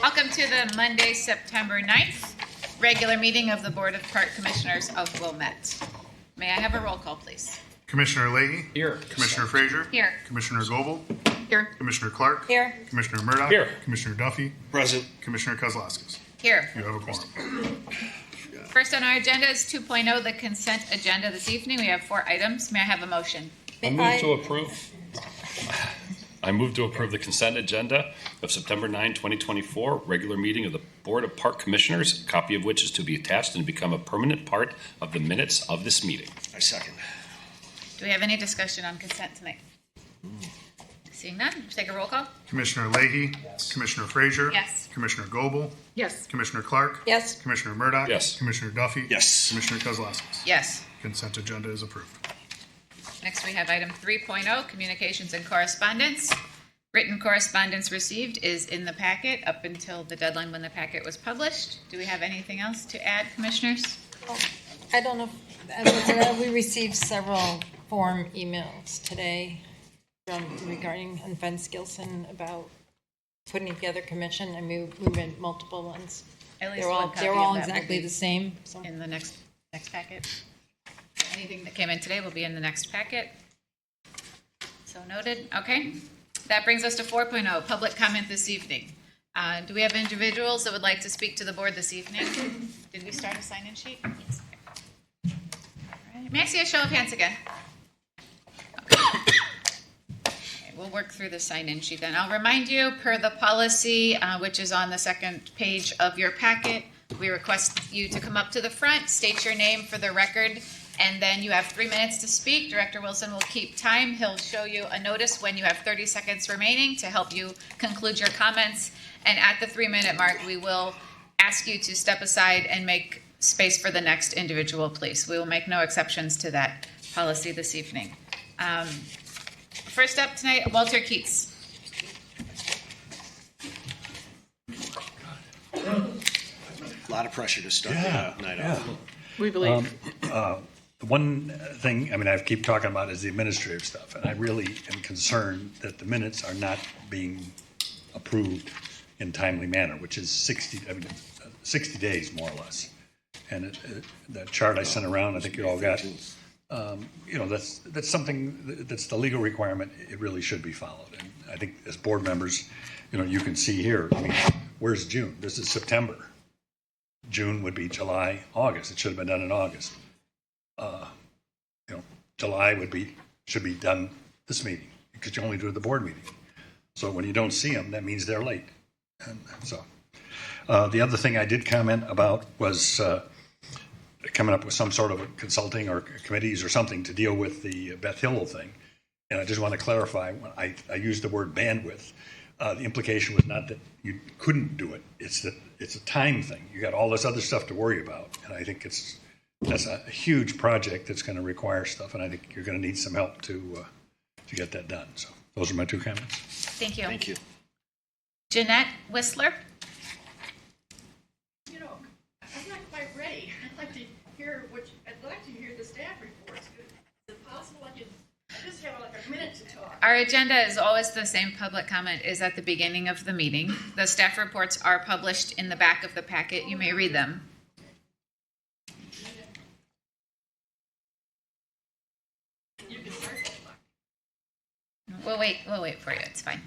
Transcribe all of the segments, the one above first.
Welcome to the Monday, September 9th, regular meeting of the Board of Park Commissioners of Wilmette. May I have a roll call, please? Commissioner Leahy? Here. Commissioner Frazier? Here. Commissioner Goebel? Here. Commissioner Clark? Here. Commissioner Murdoch? Here. Commissioner Duffy? Present. Commissioner Kozlowskis? Here. You have a quorum. First on our agenda is 2.0, the consent agenda this evening. We have 4 items. May I have a motion? I move to approve. I move to approve the consent agenda of September 9, 2024, regular meeting of the Board of Park Commissioners, a copy of which is to be attached and become a permanent part of the minutes of this meeting. I second. Do we have any discussion on consent tonight? Seeing none, take a roll call. Commissioner Leahy? Yes. Commissioner Frazier? Yes. Commissioner Goebel? Yes. Commissioner Clark? Yes. Commissioner Murdoch? Yes. Commissioner Duffy? Yes. Commissioner Kozlowskis? Yes. Consent agenda is approved. Next, we have item 3.0, communications and correspondence. Written correspondence received is in the packet up until the deadline when the packet was published. Do we have anything else to add, commissioners? I don't know. We received several form emails today regarding Vince Gilson about putting together commission, and we read multiple ones. At least They're one copy all of that will exactly be the same. So. in the next packet. Anything that came in today will be in the next packet. So noted. Okay. That brings us to 4.0, public comment this evening. Do we have individuals that would like to speak to the board this evening? Did we start a sign-in sheet? All right. May I see a show of hands again? Okay. We'll work through the sign-in sheet then. I'll remind you, per the policy, which is on the second page of your packet, we request you to come up to the front, state your name for the record, and then you have 3 minutes to speak. Director Wilson will keep time. He'll show you a notice when you have 30 seconds remaining to help you conclude your comments. And at the 3-minute mark, we will ask you to step aside and make space for the next individual, please. We will make no exceptions to that policy this evening. First up tonight, Walter Keats. A lot of pressure to start the night off. We believe. The one thing, I keep talking about is the administrative stuff, and I really am concerned that the minutes are not being approved in timely manner, which is 60 days more or less. And that chart I sent around, I think you all got. That's something that's the legal requirement. It really should be followed. And I think as board members, you can see here. Where's June? This is September. June would be July, August. It should have been done in August. July should be done this meeting because you only do it at the board meeting. So when you don't see them, that means they're late. And so the other thing I did comment about was coming up with some sort of a consulting or committees or something to deal with the Beth Hill thing. And I just want to clarify, when I used the word bandwidth, the implication was not that you couldn't do it. It's that it's a time thing. You got all this other stuff to worry about. And I think that's a huge project that's going to require stuff. And I think you're going to need some help to get that done. So those are my 2 comments. Thank you. Thank you. Jeanette Whistler. I'm not quite ready. I'd like to hear the staff reports. Is it possible I just have like a minute to talk? Our agenda is always the same. Public comment is at the beginning of the meeting. The staff reports are published in the back of the packet. You may read them. You can start. We'll wait for you. It's fine.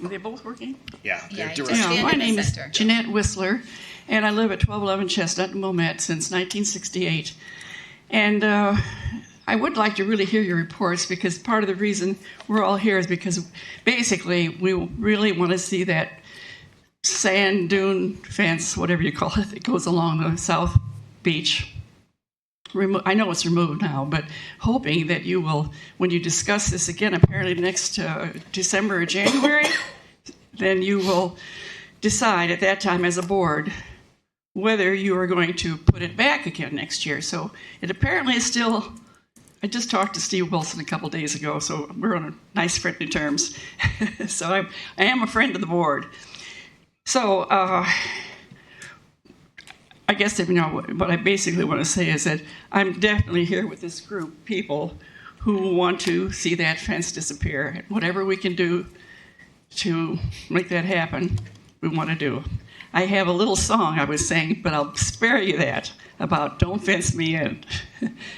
Are they both working? Yeah. Yeah, they're you direct. just stand My in the name is center. Jeanette Whistler, and I live at 1211 Chestnut in Wilmette since 1968. And I would like to really hear your reports, because part of the reason we're all here is because basically we really want to see that sand dune fence, whatever you call it, that goes along the South Beach. I know it's removed now, but hoping that you will, when you discuss this again, apparently next December or January, then you will decide at that time as a board whether you are going to put it back again next year. So it apparently is still, I just talked to Steve Wilson a couple days ago, so we're on nice friendly terms. So I am a friend of the board. So I guess what I basically want to say is that I'm definitely here with this group of people who want to see that fence disappear. Whatever we can do to make that happen, we want to do. I have a little song I was saying, but I'll spare you that, about don't fence me in.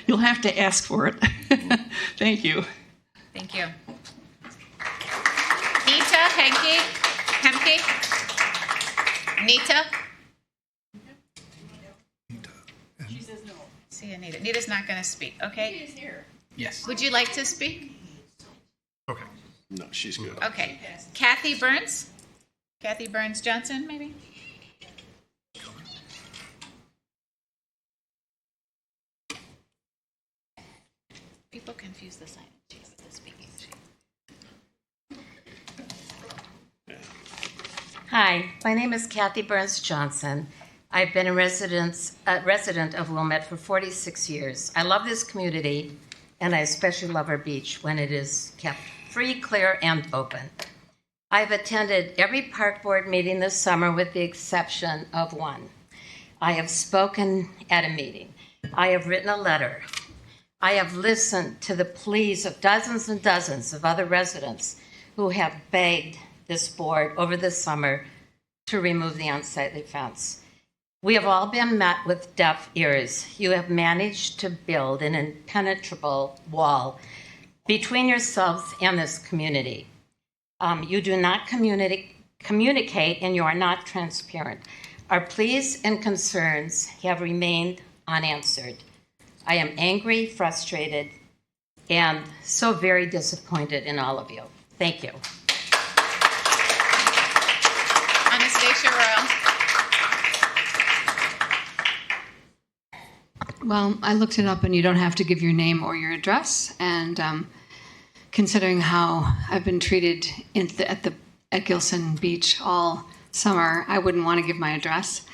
You'll have to ask for it. Thank you. Thank you. Nita, Hemke? Nita? She says no. See Anita. Nita's not going to speak, okay? She is here. Yes. Would you like to speak? Okay. No, she's good. Okay. Kathy Burns? Kathy Burns Johnson, maybe? People confuse the sign sheet with the speaking sheet. Hi, my name is Kathy Burns Johnson. I've been a resident of Wilmette for 46 years. I love this community, and I especially love our beach when it is kept free, clear, and open. I've attended every park board meeting this summer with the exception of one. I have spoken at a meeting. I have written a letter. I have listened to the pleas of dozens and dozens of other residents who have begged this board over the summer to remove the unsightly fence. We have all been met with deaf ears. You have managed to build an impenetrable wall between yourselves and this community. You do not communicate and you are not transparent. Our pleas and concerns have remained unanswered. I am angry, frustrated, and so very disappointed in all of you. Thank you. Anastasia Royal. Well, I looked it up, and you don't have to give your name or your address. And considering how I've been treated at Gilson Beach all summer, I wouldn't want to give my address.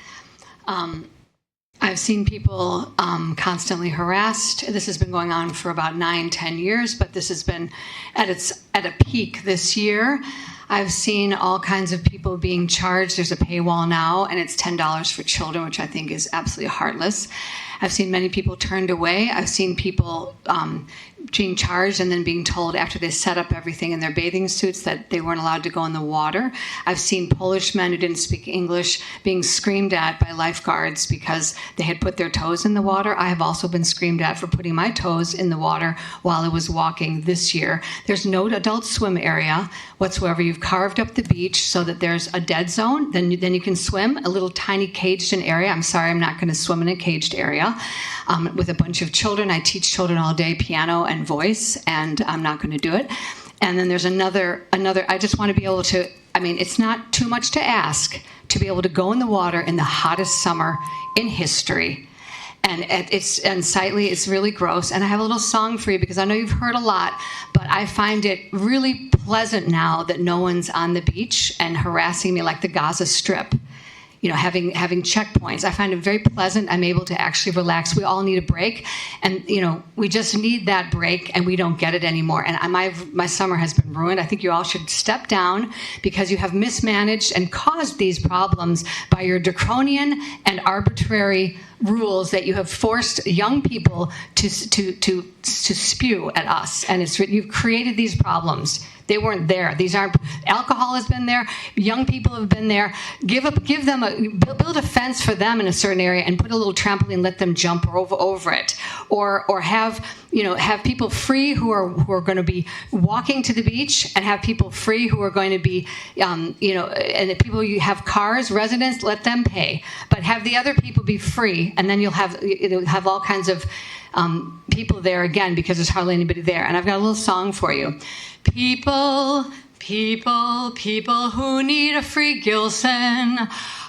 I've seen people constantly harassed. This has been going on for about 9-10 years, but this has been at a peak this year. I've seen all kinds of people being charged. There's a paywall now, and it's $10 for children, which I think is absolutely heartless. I've seen many people turned away. I've seen people being charged and then being told after they set up everything in their bathing suits that they weren't allowed to go in the water. I've seen Polish men who didn't speak English being screamed at by lifeguards because they had put their toes in the water. I have also been screamed at for putting my toes in the water while I was walking this year. There's no adult swim area whatsoever. You've carved up the beach so that there's a dead zone. Then you can swim, a little tiny caged-in area. I'm sorry, I'm not going to swim in a caged area with a bunch of children. I teach children all day piano and voice, and I'm not going to do it. And then there's another. I just want to be able to, it's not too much to ask to be able to go in the water in the hottest summer in history. And it's unsightly, it's really gross. And I have a little song for you because I know you've heard a lot, but I find it really pleasant now that no one's on the beach and harassing me like the Gaza Strip. Having checkpoints. I find it very pleasant. I'm able to actually relax. We all need a break. And, we just need that break, and we don't get it anymore. And my summer has been ruined. I think you all should step down because you have mismanaged and caused these problems by your draconian and arbitrary rules that you have forced young people to spew at us. And you've created these problems. They weren't there. Alcohol has been there. Young people have been there. Build a fence for them in a certain area and put a little trampoline, let them jump over it, or have people free who are going to be walking to the beach, and have people free who are going to be, and the people you have cars, residents, let them pay, but have the other people be free, and then you'll have all kinds of people there again because there's hardly anybody there. And I've got a little song for you. People who need a free Gilson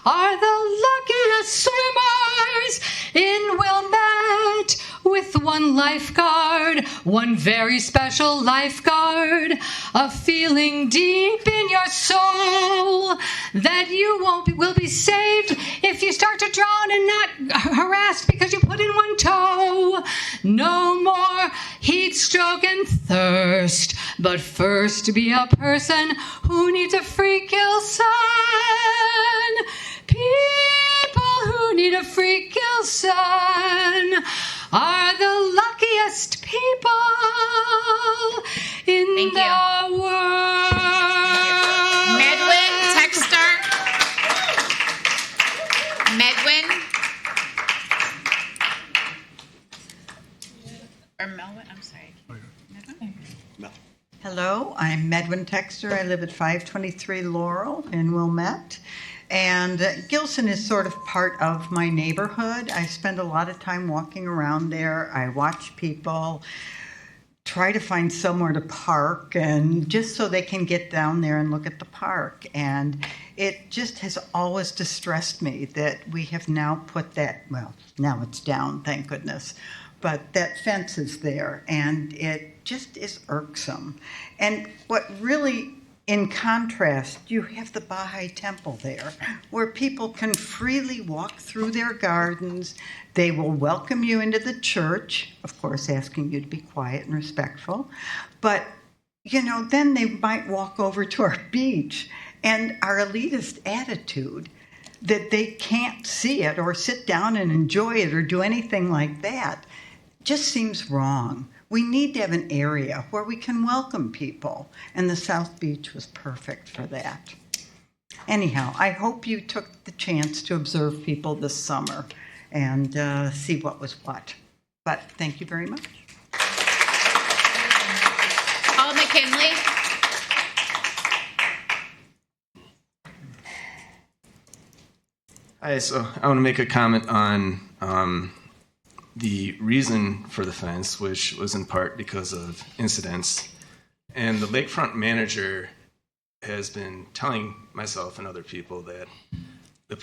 are the luckiest swimmers in Wilmette, with one lifeguard, one very special lifeguard, a feeling deep in your soul that you will be saved if you start to drown and not harassed because you put in one toe. No more heat stroke and thirst, but first be a person who needs a free Gilson. People who need a free Gilson are the luckiest people in Thank you. the world. Medwin, Texter. Medwin. Or Melvin, I'm sorry. Hello, I'm Medwin Texter. I live at 523 Laurel in Wilmette. And Gilson is sort of part of my neighborhood. I spend a lot of time walking around there. I watch people try to find somewhere to park, and just so they can get down there and look at the park. And it just has always distressed me that we have now put that, well, now it's down, thank goodness, but that fence is there, and it just is irksome. And what really, in contrast, you have the Baha'i temple there, where people can freely walk through their gardens. They will welcome you into the church, of course, asking you to be quiet and respectful. But, you know, then they might walk over to our beach, and our elitist attitude that they can't see it or sit down and enjoy it or do anything like that just seems wrong. We need to have an area where we can welcome people, and the South Beach was perfect for that. Anyhow, I hope you took the chance to observe people this summer and see what was what. But thank you very much. Paul McKinley. Hi, so I want to make a comment on the reason for the fence, which was in part because of incidents. And the lakefront manager has been telling myself and other people that the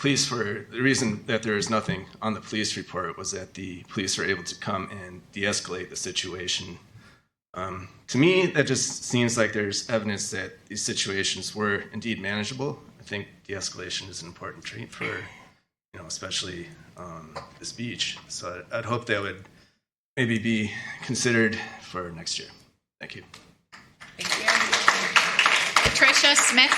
reason that there is nothing on the police report was that the police were able to come and de-escalate the situation. To me, that just seems like there's evidence that these situations were indeed manageable. I think de-escalation is an important trait for, you know, especially this beach. So I'd hope that would maybe be considered for next year. Thank you. Thank you. Patricia Smith.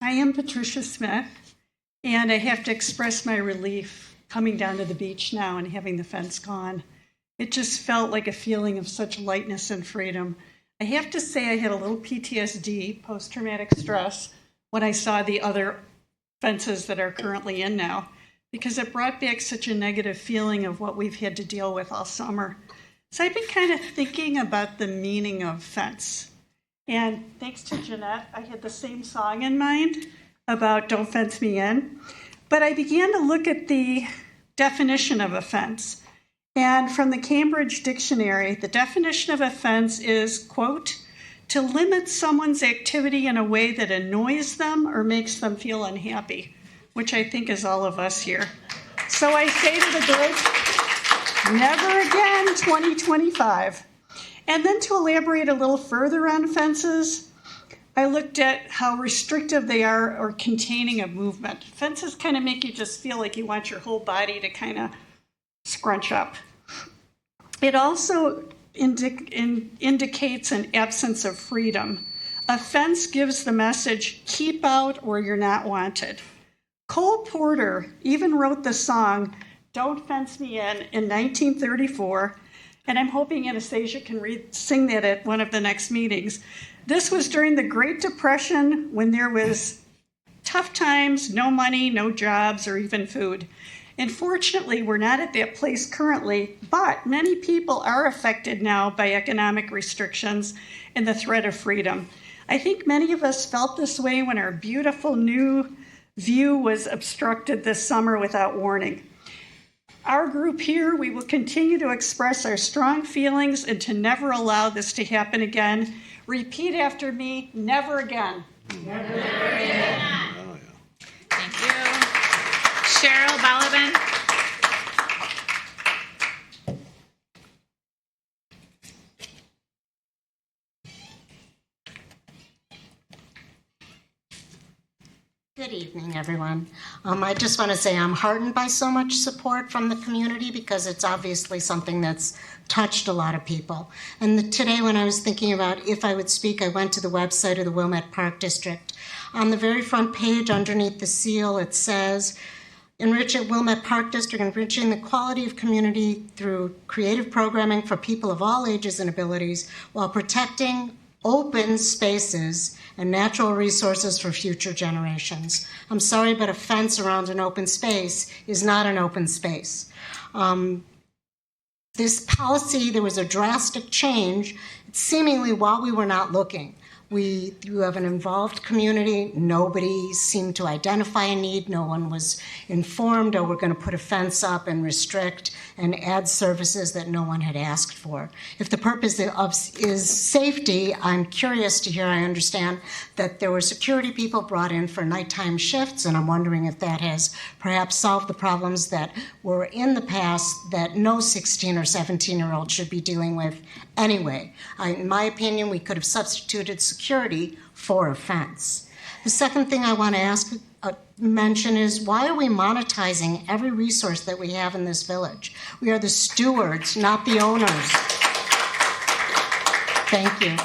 I am Patricia Smith, and I have to express my relief coming down to the beach now and having the fence gone. It just felt like a feeling of such lightness and freedom. I have to say I had a little PTSD, post-traumatic stress, when I saw the other fences that are currently in now, because it brought back such a negative feeling of what we've had to deal with all summer. So I've been kind of thinking about the meaning of fence. And thanks to Jeanette, I had the same song in mind about Don't Fence Me In. But I began to look at the definition of a fence. And from the Cambridge Dictionary, the definition of a fence is, quote, to limit someone's activity in a way that annoys them or makes them feel unhappy, which I think is all of us here. So I say to the group, never again 2025. And then to elaborate a little further on fences, I looked at how restrictive they are or containing of movement. Fences kind of make you just feel like you want your whole body to kind of scrunch up. It also indicates an absence of freedom. A fence gives the message, keep out or you're not wanted. Cole Porter even wrote the song, Don't Fence Me in 1934, and I'm hoping Anastasia can sing that at one of the next meetings. This was during the Great Depression when there was tough times, no money, no jobs, or even food. And fortunately, we're not at that place currently, but many people are affected now by economic restrictions and the threat of freedom. I think many of us felt this way when our beautiful new view was obstructed this summer without warning. Our group here, we will continue to express our strong feelings and to never allow this to happen again. Repeat after me, never again. Never again. Oh, yeah. Thank you. Cheryl Balaban. Good evening, everyone. I just want to say I'm heartened by so much support from the community because it's obviously something that's touched a lot of people. And today when I was thinking about if I would speak, I went to the website of the Wilmette Park District. On the very front page, underneath the seal, it says, Enrich at Wilmette Park District, enriching the quality of community through creative programming for people of all ages and abilities while protecting open spaces and natural resources for future generations. I'm sorry, but a fence around an open space is not an open space. This policy, there was a drastic change, seemingly while we were not looking. You have an involved community. Nobody seemed to identify a need. No one was informed, oh, we're going to put a fence up and restrict and add services that no one had asked for. If the purpose is safety, I'm curious to hear, I understand that there were security people brought in for nighttime shifts, and I'm wondering if that has perhaps solved the problems that were in the past that no 16 or 17-year-old should be dealing with anyway. In my opinion, we could have substituted security for a fence. The second thing I want to mention is, why are we monetizing every resource that we have in this village? We are the stewards, not the owners. Thank you.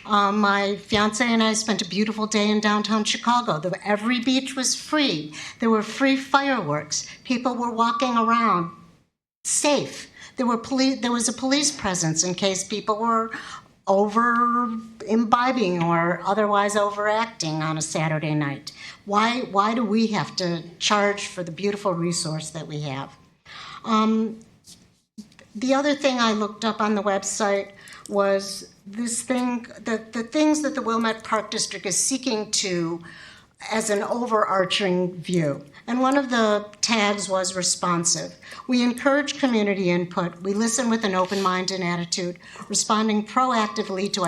My fiance and I spent a beautiful day in downtown Chicago. Every beach was free. There were free fireworks. People were walking around safe. There was a police presence in case people were over imbibing or otherwise overacting on a Saturday night. Why do we have to charge for the beautiful resource that we have? The other thing I looked up on the website was this thing, the things that the Wilmette Park District is seeking to as an overarching view. And one of the tags was responsive. We encourage community input. We listen with an open-minded attitude, responding proactively to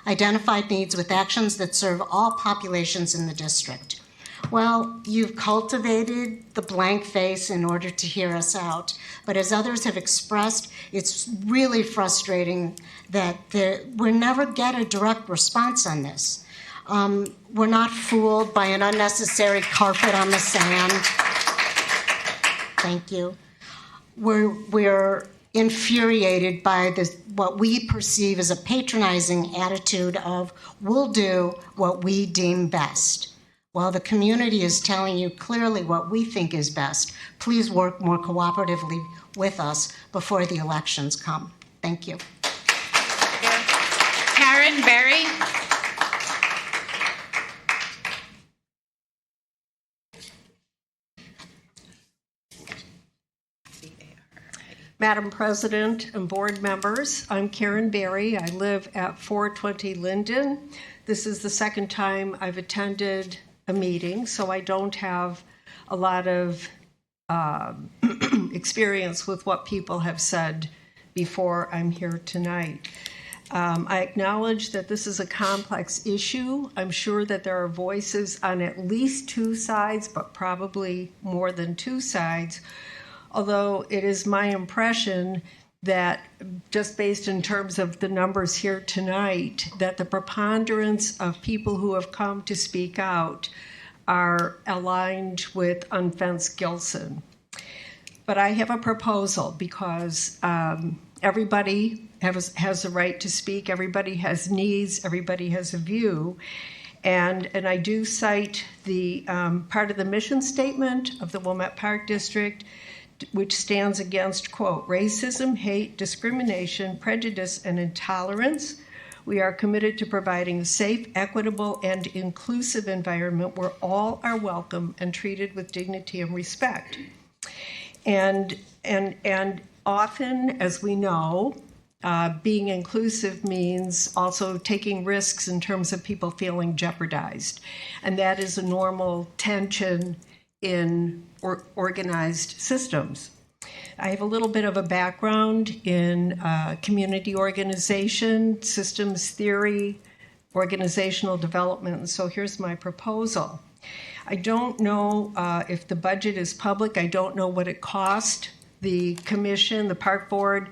identified needs with actions that serve all populations in the district. Well, you've cultivated the blank face in order to hear us out. But as others have expressed, it's really frustrating that we never get a direct response on this. We're not fooled by an unnecessary carpet on the sand. Thank you. We're infuriated by what we perceive as a patronizing attitude of, we'll do what we deem best. While the community is telling you clearly what we think is best, please work more cooperatively with us before the elections come. Thank you. Karen Berry. Madam President and board members, I'm Karen Berry. I live at 420 Linden. This is the second time I've attended a meeting, so I don't have a lot of experience with what people have said before I'm here tonight. I acknowledge that this is a complex issue. I'm sure that there are voices on at least two sides, but probably more than two sides. Although it is my impression that, just based in terms of the numbers here tonight, that the preponderance of people who have come to speak out are aligned with Unfenced Gilson. But I have a proposal because everybody has a right to speak, everybody has needs, everybody has a view. And I do cite the part of the mission statement of the Wilmette Park District, which stands against, quote, racism, hate, discrimination, prejudice, and intolerance. We are committed to providing a safe, equitable, and inclusive environment where all are welcome and treated with dignity and respect. And often, as we know, being inclusive means also taking risks in terms of people feeling jeopardized. And that is a normal tension in organized systems. I have a little bit of a background in community organization, systems theory, organizational development, and so here's my proposal. I don't know if the budget is public. I don't know what it cost the commission, the park board,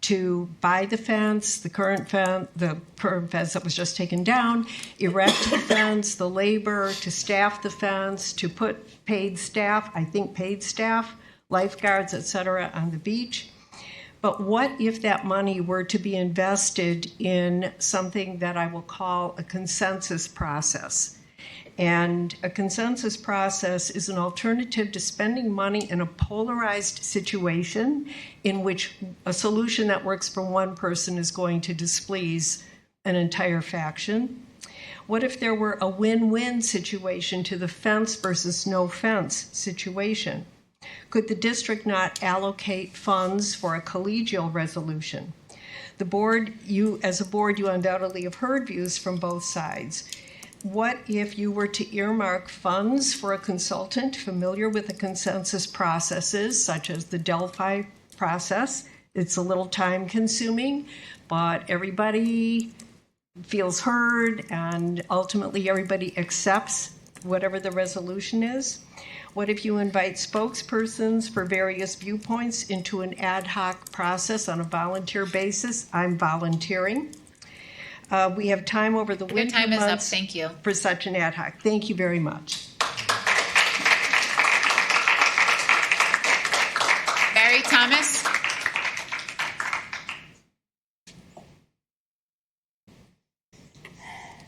to buy the fence, the current fence that was just taken down, erect the fence, the labor to staff the fence, to put paid staff, lifeguards, etc., on the beach. But what if that money were to be invested in something that I will call a consensus process? And a consensus process is an alternative to spending money in a polarized situation in which a solution that works for one person is going to displease an entire faction. What if there were a win-win situation to the fence versus no fence situation? Could the district not allocate funds for a collegial resolution? The board, as a board, you undoubtedly have heard views from both sides. What if you were to earmark funds for a consultant familiar with the consensus processes, such as the Delphi process? It's a little time consuming, but everybody feels heard and ultimately everybody accepts whatever the resolution is. What if you invite spokespersons for various viewpoints into an ad hoc process on a volunteer basis? I'm volunteering. We have time over the winter time is up. months Thank you. for such an ad hoc. Thank you very much. Barry Thomas.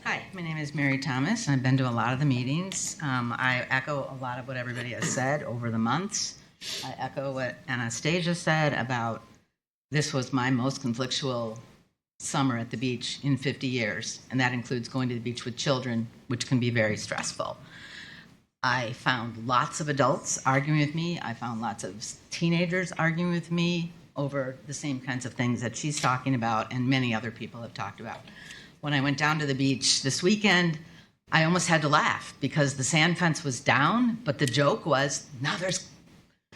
Hi, my name is Mary Thomas. I've been to a lot of the meetings. I echo a lot of what everybody has said over the months. I echo what Anastasia said about this was my most conflictual summer at the beach in 50 years, and that includes going to the beach with children, which can be very stressful. I found lots of adults arguing with me. I found lots of teenagers arguing with me over the same kinds of things that she's talking about and many other people have talked about. When I went down to the beach this weekend, I almost had to laugh because the sand fence was down, but the joke was, now there's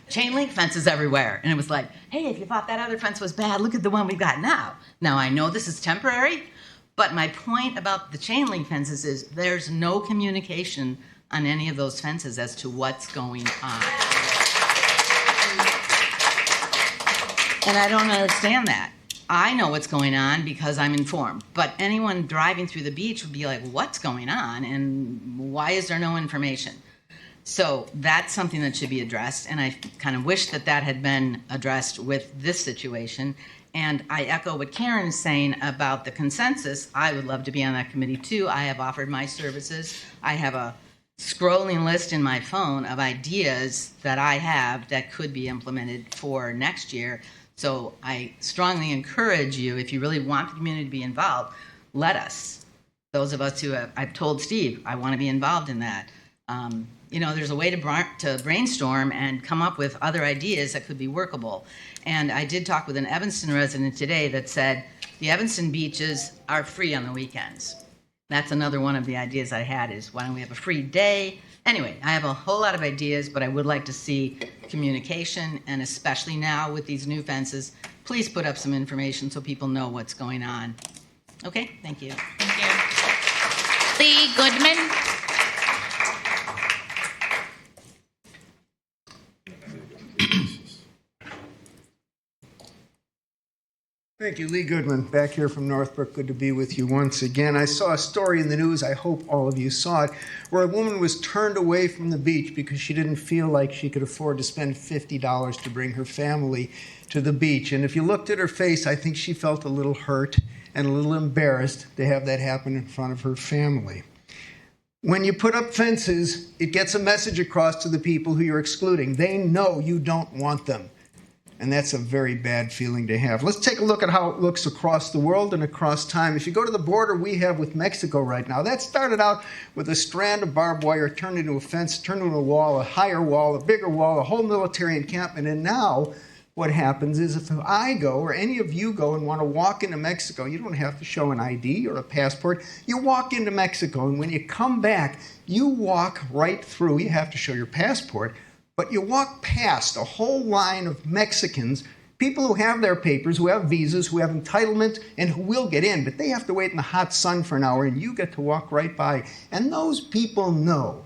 chain link fences everywhere. And it was like, hey, if you thought that other fence was bad, look at the one we've got now. Now, I know this is temporary, but my point about the chain link fences is there's no communication on any of those fences as to what's going on. And I don't understand that. I know what's going on because I'm informed, but anyone driving through the beach would be like, what's going on and why is there no information? So that's something that should be addressed, and I kind of wish that that had been addressed with this situation. And I echo what Karen is saying about the consensus. I would love to be on that committee too. I have offered my services. I have a scrolling list in my phone of ideas that I have that could be implemented for next year. So I strongly encourage you, if you really want the community to be involved, let us. Those of us who have, I've told Steve, I want to be involved in that. There's a way to brainstorm and come up with other ideas that could be workable. And I did talk with an Evanston resident today that said the Evanston beaches are free on the weekends. That's another one of the ideas I had is why don't we have a free day? Anyway, I have a whole lot of ideas, but I would like to see communication, and especially now with these new fences, please put up some information so people know what's going on. Okay, thank you. Thank you. Lee Goodman. Thank you, Lee Goodman, back here from Northbrook. Good to be with you once again. I saw a story in the news, I hope all of you saw it, where a woman was turned away from the beach because she didn't feel like she could afford to spend $50 to bring her family to the beach. And if you looked at her face, I think she felt a little hurt and a little embarrassed to have that happen in front of her family. When you put up fences, it gets a message across to the people who you're excluding. They know you don't want them. And that's a very bad feeling to have. Let's take a look at how it looks across the world and across time. If you go to the border we have with Mexico right now, that started out with a strand of barbed wire turned into a fence, turned into a wall, a higher wall, a bigger wall, a whole military encampment. And now what happens is if I go or any of you go and want to walk into Mexico, you don't have to show an ID or a passport. You walk into Mexico, and when you come back, you walk right through. You have to show your passport. But you walk past a whole line of Mexicans, people who have their papers, who have visas, who have entitlement, and who will get in, but they have to wait in the hot sun for an hour, and you get to walk right by. And those people know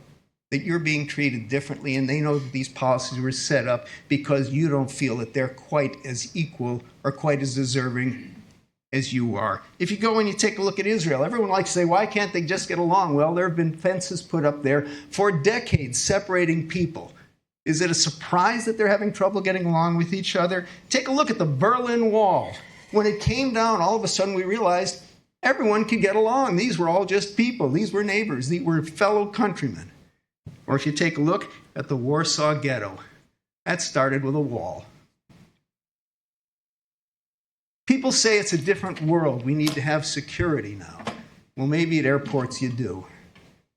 that you're being treated differently, and they know that these policies were set up because you don't feel that they're quite as equal or quite as deserving as you are. If you go and you take a look at Israel, everyone likes to say, why can't they just get along? Well, there have been fences put up there for decades separating people. Is it a surprise that they're having trouble getting along with each other? Take a look at the Berlin Wall. When it came down, all of a sudden we realized everyone could get along. These were all just people. These were neighbors. These were fellow countrymen. Or if you take a look at the Warsaw Ghetto, that started with a wall. People say it's a different world. We need to have security now. Well, maybe at airports you do,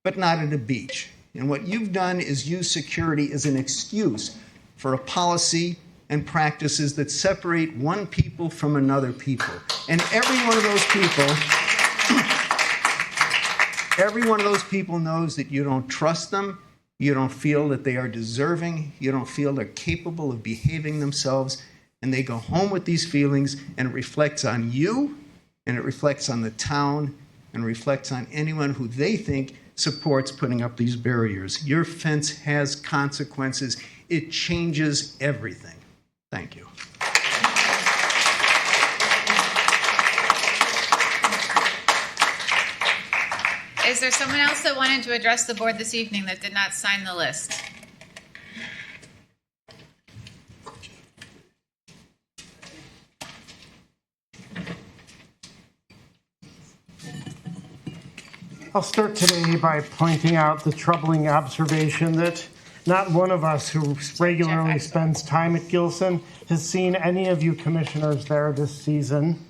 but not at a beach. And what you've done is use security as an excuse for a policy and practices that separate one people from another people. And every one of those people knows that you don't trust them, you don't feel that they are deserving, you don't feel they're capable of behaving themselves, and they go home with these feelings, and it reflects on you, and it reflects on the town, and reflects on anyone who they think supports putting up these barriers. Your fence has consequences. It changes everything. Thank you. Is there someone else that wanted to address the board this evening that did not sign the list? I'll start today by pointing out the troubling observation that not one of us who regularly spends time at Gilson has seen any of you commissioners there this season.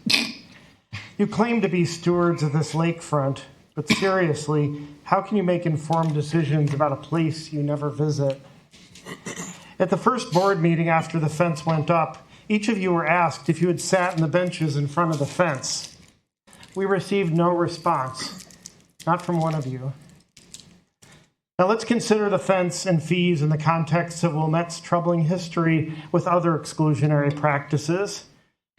You claim to be stewards of this lakefront, but seriously, how can you make informed decisions about a place you never visit? At the first board meeting after the fence went up, each of you were asked if you had sat in the benches in front of the fence. We received no response. Not from one of you. Now let's consider the fence and fees in the context of Wilmette's troubling history with other exclusionary practices.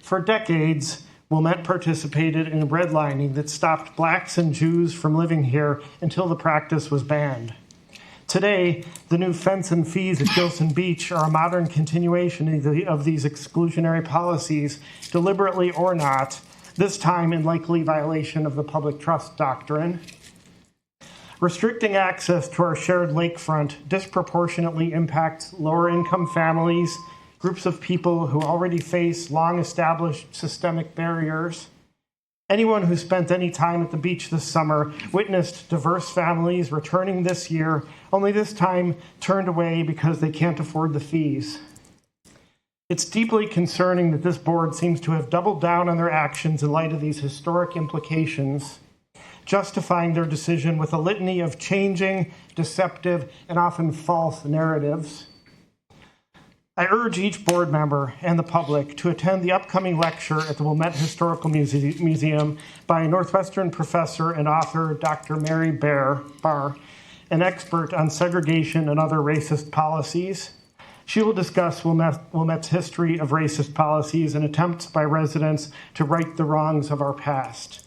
For decades, Wilmette participated in redlining that stopped blacks and Jews from living here until the practice was banned. Today, the new fence and fees at Gilson Beach are a modern continuation of these exclusionary policies, deliberately or not, this time in likely violation of the public trust doctrine. Restricting access to our shared lakefront disproportionately impacts lower-income families, groups of people who already face long-established systemic barriers. Anyone who spent any time at the beach this summer witnessed diverse families returning this year, only this time turned away because they can't afford the fees. It's deeply concerning that this board seems to have doubled down on their actions in light of these historic implications, justifying their decision with a litany of changing, deceptive, and often false narratives. I urge each board member and the public to attend the upcoming lecture at the Wilmette Historical Museum by Northwestern professor and author Dr. Mary Barr, an expert on segregation and other racist policies. She will discuss Wilmette's history of racist policies and attempts by residents to right the wrongs of our past.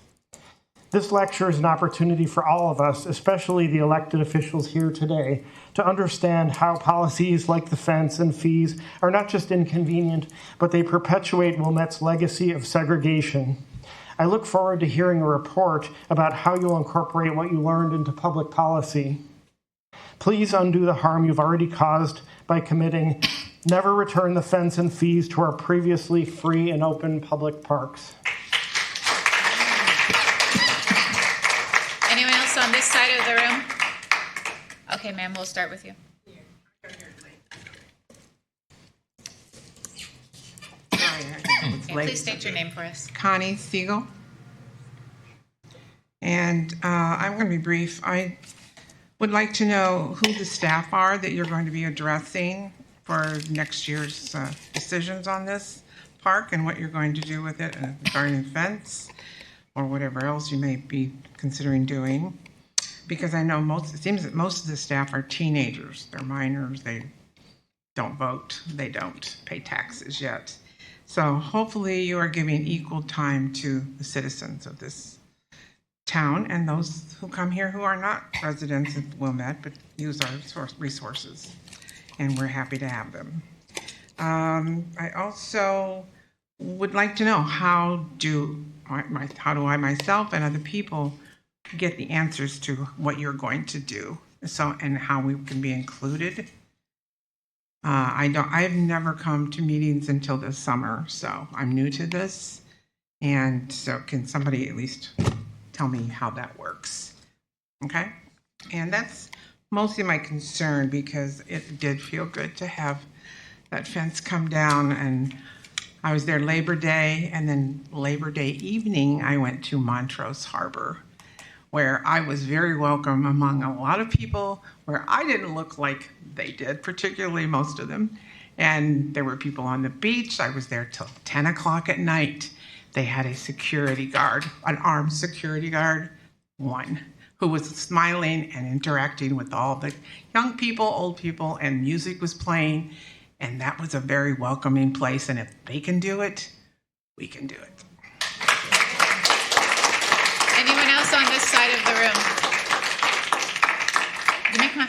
This lecture is an opportunity for all of us, especially the elected officials here today, to understand how policies like the fence and fees are not just inconvenient, but they perpetuate Wilmette's legacy of segregation. I look forward to hearing a report about how you'll incorporate what you learned into public policy. Please undo the harm you've already caused by committing never return the fence and fees to our previously free and open public parks. Anyone else on this side of the room? Okay, ma'am, we'll start with you. Okay, please state your name for us. Connie Siegel. And I'm going to be brief. I would like to know who the staff are that you're going to be addressing for next year's decisions on this park and what you're going to do with it, regarding fence or whatever else you may be considering doing. Because I know it seems that most of the staff are teenagers. They're minors. They don't vote. They don't pay taxes yet. So hopefully you are giving equal time to the citizens of this town and those who come here who are not residents of Wilmette but use our resources, and we're happy to have them. I also would like to know how do I myself and other people get the answers to what you're going to do, and how we can be included. I've never come to meetings until this summer, so I'm new to this, and so can somebody at least tell me how that works? Okay, and that's mostly my concern, because it did feel good to have that fence come down, and I was there Labor Day, and then Labor Day evening I went to Montrose Harbor, where I was very welcome among a lot of people, where I didn't look like they did, particularly most of them. And there were people on the beach. I was there till 10 o'clock at night. They had a security guard, an armed security guard, one, who was smiling and interacting with all the young people, old people, and music was playing. And that was a very welcoming place. And if they can do it, we can do it. Anyone else on this side of the room? Jimmy, come on.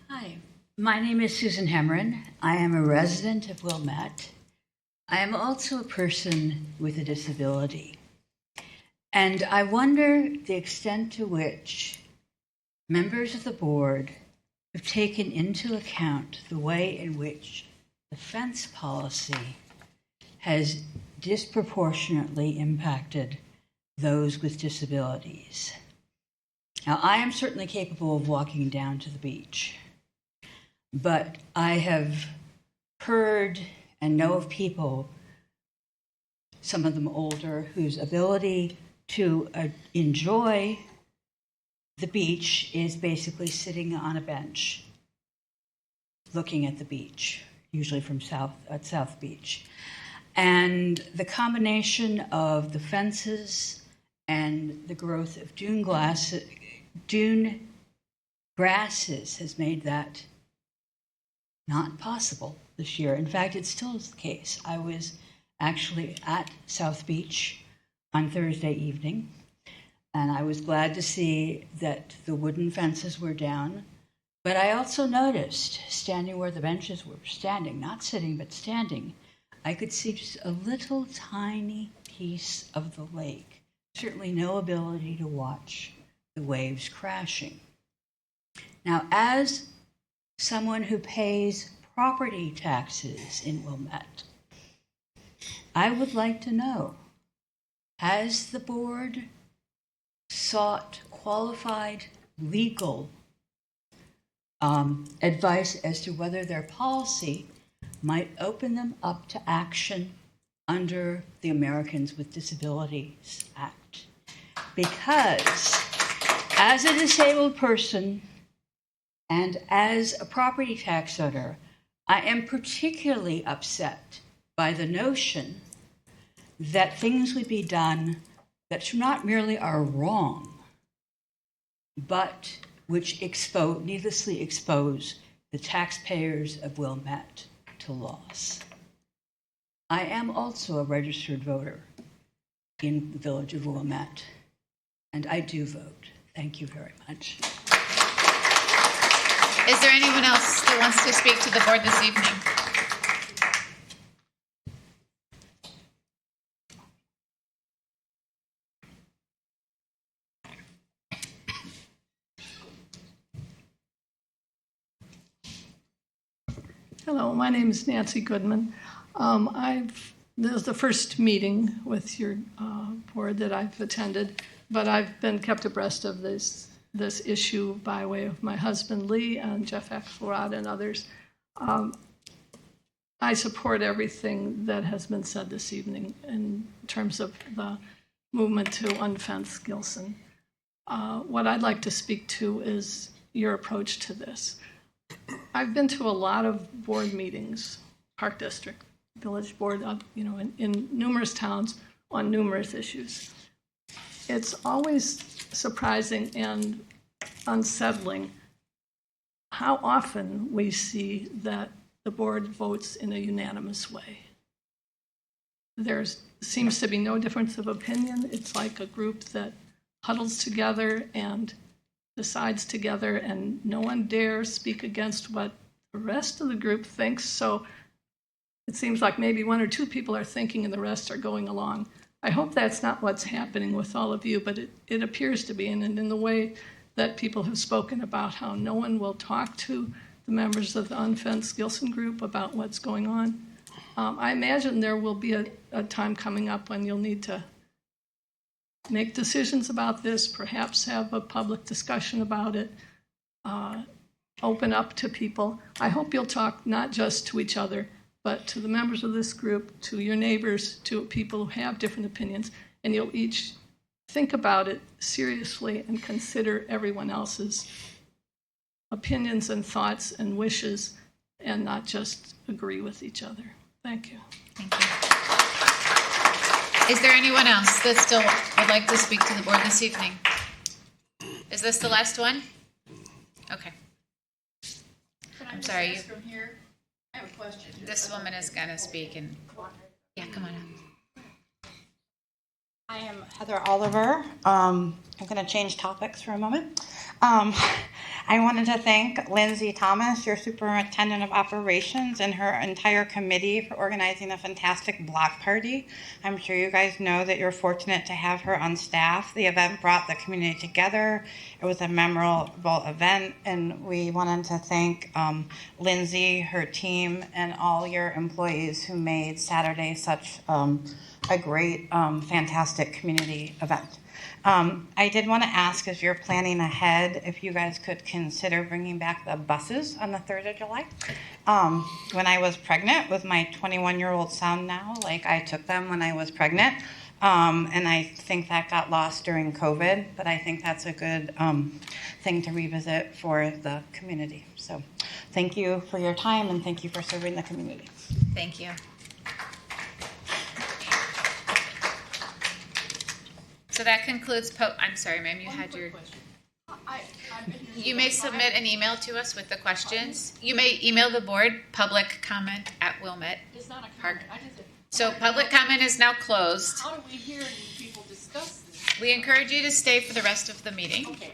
Hi, my name is Susan Hemmerin. I am a resident of Wilmette. I am also a person with a disability. And I wonder the extent to which members of the board have taken into account the way in which the fence policy has disproportionately impacted those with disabilities. Now, I am certainly capable of walking down to the beach, but I have heard and know of people, some of them older, whose ability to enjoy the beach is basically sitting on a bench, looking at the beach, usually from South Beach. And the combination of the fences and the growth of dune grasses has made that not possible this year. In fact, it still is the case. I was actually at South Beach on Thursday evening, and I was glad to see that the wooden fences were down. But I also noticed, standing where the benches were standing, not sitting, but standing, I could see just a little tiny piece of the lake. Certainly no ability to watch the waves crashing. Now, as someone who pays property taxes in Wilmette, I would like to know, has the board sought qualified legal advice as to whether their policy might open them up to action under the Americans with Disabilities Act? Because as a disabled person and as a property tax owner, I am particularly upset by the notion that things would be done that not merely are wrong, but which needlessly expose the taxpayers of Wilmette to loss. I am also a registered voter in the village of Wilmette, and I do vote. Thank you very much. Is there anyone else that wants to speak to the board this evening? Hello, my name is Nancy Goodman. This is the first meeting with your board that I've attended, but I've been kept abreast of this issue by way of my husband Lee and Jeff Axelrod and others. I support everything that has been said this evening in terms of the movement to unfence Gilson. What I'd like to speak to is your approach to this. I've been to a lot of board meetings, Park District, Village Board, in numerous towns on numerous issues. It's always surprising and unsettling how often we see that the board votes in a unanimous way. There seems to be no difference of opinion. It's like a group that huddles together and decides together, and no one dares speak against what the rest of the group thinks. So it seems like maybe one or two people are thinking and the rest are going along. I hope that's not what's happening with all of you, but it appears to be. And in the way that people have spoken about how no one will talk to the members of the unfenced Gilson group about what's going on, I imagine there will be a time coming up when you'll need to make decisions about this, perhaps have a public discussion about it, open up to people. I hope you'll talk not just to each other, but to the members of this group, to your neighbors, to people who have different opinions, and you'll each think about it seriously and consider everyone else's opinions and thoughts and wishes and not just agree with each other. Thank you. Thank you. Is there anyone else that still would like to speak to the board this evening? Is this the last one? Okay. I'm sorry. From here, I have a question. This woman is going to speak, and yeah, come on up. I am Heather Oliver. I'm going to change topics for a moment. I wanted to thank Lindsay Thomas, your superintendent of operations, and her entire committee for organizing a fantastic block party. I'm sure you guys know that you're fortunate to have her on staff. The event brought the community together. It was a memorable event, and we wanted to thank Lindsay, her team, and all your employees who made Saturday such a great, fantastic community event. I did want to ask, as you're planning ahead, if you guys could consider bringing back the buses on the 3rd of July. When I was pregnant with my 21-year-old son now, like I took them when I was pregnant, and I think that got lost during COVID, but I think that's a good thing to revisit for the community. So thank you for your time, and thank you for serving the community. Thank you. So that concludes, I'm sorry, ma'am, you had your... You may submit an email to us with the questions. You may email the board, public@wilmet. It's not a Park. comment. I just So public comment is now closed. How do we hear you people discuss this? We encourage you to stay for the rest of the meeting. Okay.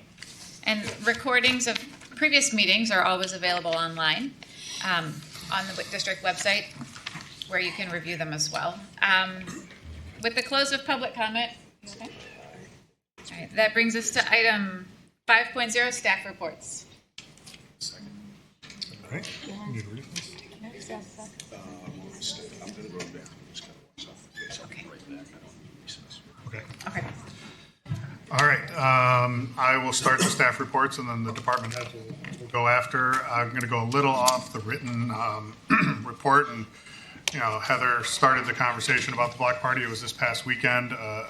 And recordings of previous meetings are always available online on the district website, where you can review them as well. With the close of public comment, okay. All right, that brings us to item 5.0, staff reports. All right. You need to read this? Okay. Okay. All right. I will start the staff reports, and then the department heads will go after. I'm going to go a little off the written report, and Heather started the conversation about the block party. It was this past weekend, a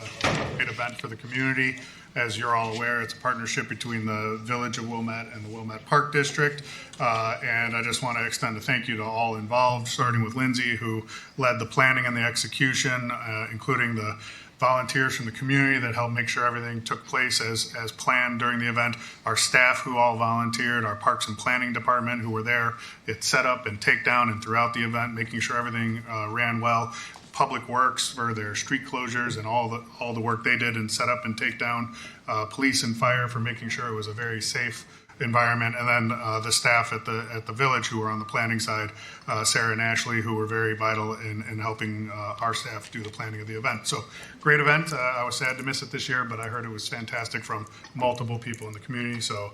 great event for the community. As you're all aware, it's a partnership between the Village of Wilmette and the Wilmette Park District. And I just want to extend a thank you to all involved, starting with Lindsay, who led the planning and the execution, including the volunteers from the community that helped make sure everything took place as planned during the event, our staff who all volunteered, our Parks and Planning Department who were there at setup and takedown and throughout the event, making sure everything ran well. Public Works for their street closures and all the work they did in setup and takedown. Police and fire for making sure it was a very safe environment, and then the staff at the village who were on the planning side, Sarah and Ashley, who were very vital in helping our staff do the planning of the event. So great event. I was sad to miss it this year, but I heard it was fantastic from multiple people in the community. So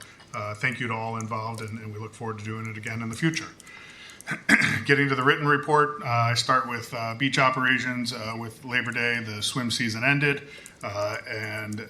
thank you to all involved, and we look forward to doing it again in the future. Getting to the written report, I start with beach operations. With Labor Day, the swim season ended, and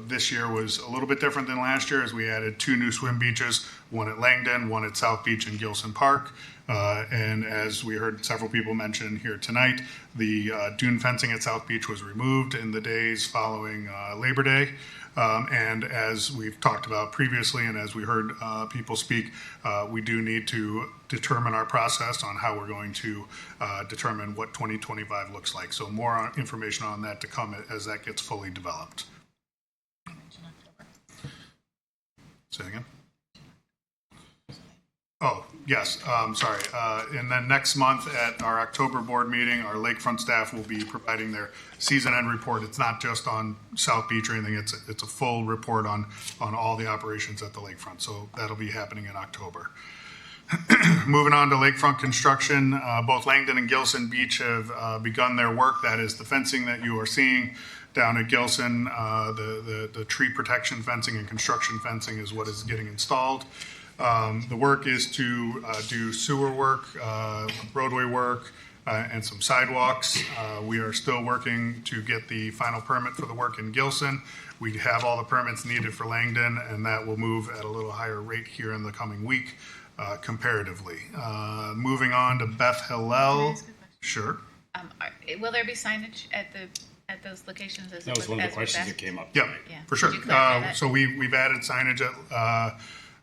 this year was a little bit different than last year as we added 2 new swim beaches, one at Langdon, one at South Beach and Gilson Park. And as we heard several people mention here tonight, the dune fencing at South Beach was removed in the days following Labor Day. And as we've talked about previously, and as we heard people speak, we do need to determine our process on how we're going to determine what 2025 looks like. So more information on that to come as that gets fully developed. Say again? Oh, yes, sorry. And then next month at our October board meeting, our lakefront staff will be providing their season end report. It's not just on South Beach or anything. It's a full report on all the operations at the lakefront. So that'll be happening in October. Moving on to lakefront construction, both Langdon and Gilson Beach have begun their work. That is the fencing that you are seeing down at Gilson. The tree protection fencing and construction fencing is what is getting installed. The work is to do sewer work, roadway work, and some sidewalks. We are still working to get the final permit for the work in Gilson. We have all the permits needed for Langdon, and that will move at a little higher rate here in the coming week, comparatively. Moving on to Beth Hillel. Sure. Will there be signage at those locations? That was one of the questions that came up. Yeah, for sure. Could you clarify that? So we've added signage at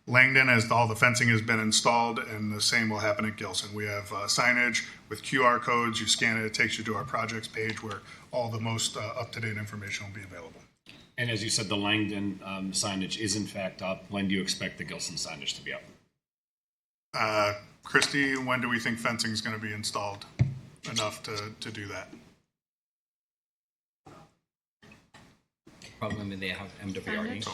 Langdon as all the fencing has been installed, and the same will happen at Gilson. We have signage with QR codes. You scan it, it takes you to our projects page where all the most up-to-date information will be available. And as you said, the Langdon signage is in fact up. When do you expect the Gilson signage to be up? Christy, when do we think fencing is going to be installed enough to do that? Probably when they have MWRD. So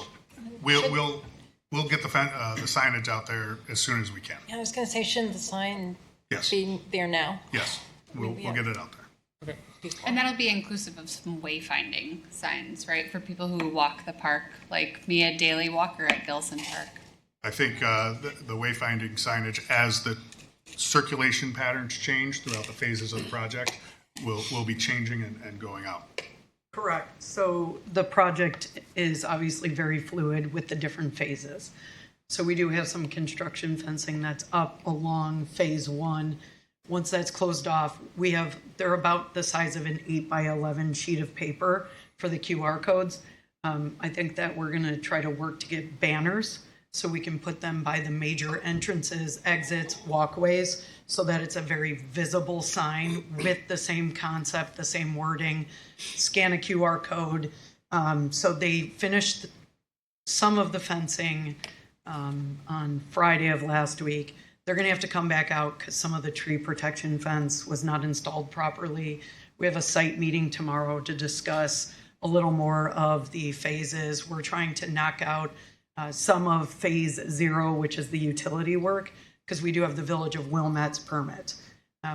we'll get the signage out there as soon as we can. Yeah, I was going to say, shouldn't the sign Yes. be there now? Yes, we'll get it out there. And that'll be inclusive of some wayfinding signs, right, for people who walk the park, like me, a daily walker at Gilson Park. I think the wayfinding signage, as the circulation patterns change throughout the phases of the project, will be changing and going out. Correct. So the project is obviously very fluid with the different phases. So we do have some construction fencing that's up along phase 1. Once that's closed off, they're about the size of an 8x11 sheet of paper for the QR codes. I think that we're going to try to work to get banners so we can put them by the major entrances, exits, walkways, so that it's a very visible sign with the same concept, the same wording. Scan a QR code. So they finished some of the fencing on Friday of last week. They're going to have to come back out because some of the tree protection fence was not installed properly. We have a site meeting tomorrow to discuss a little more of the phases. We're trying to knock out some of phase 0, which is the utility work, because we do have the Village of Wilmette's permit.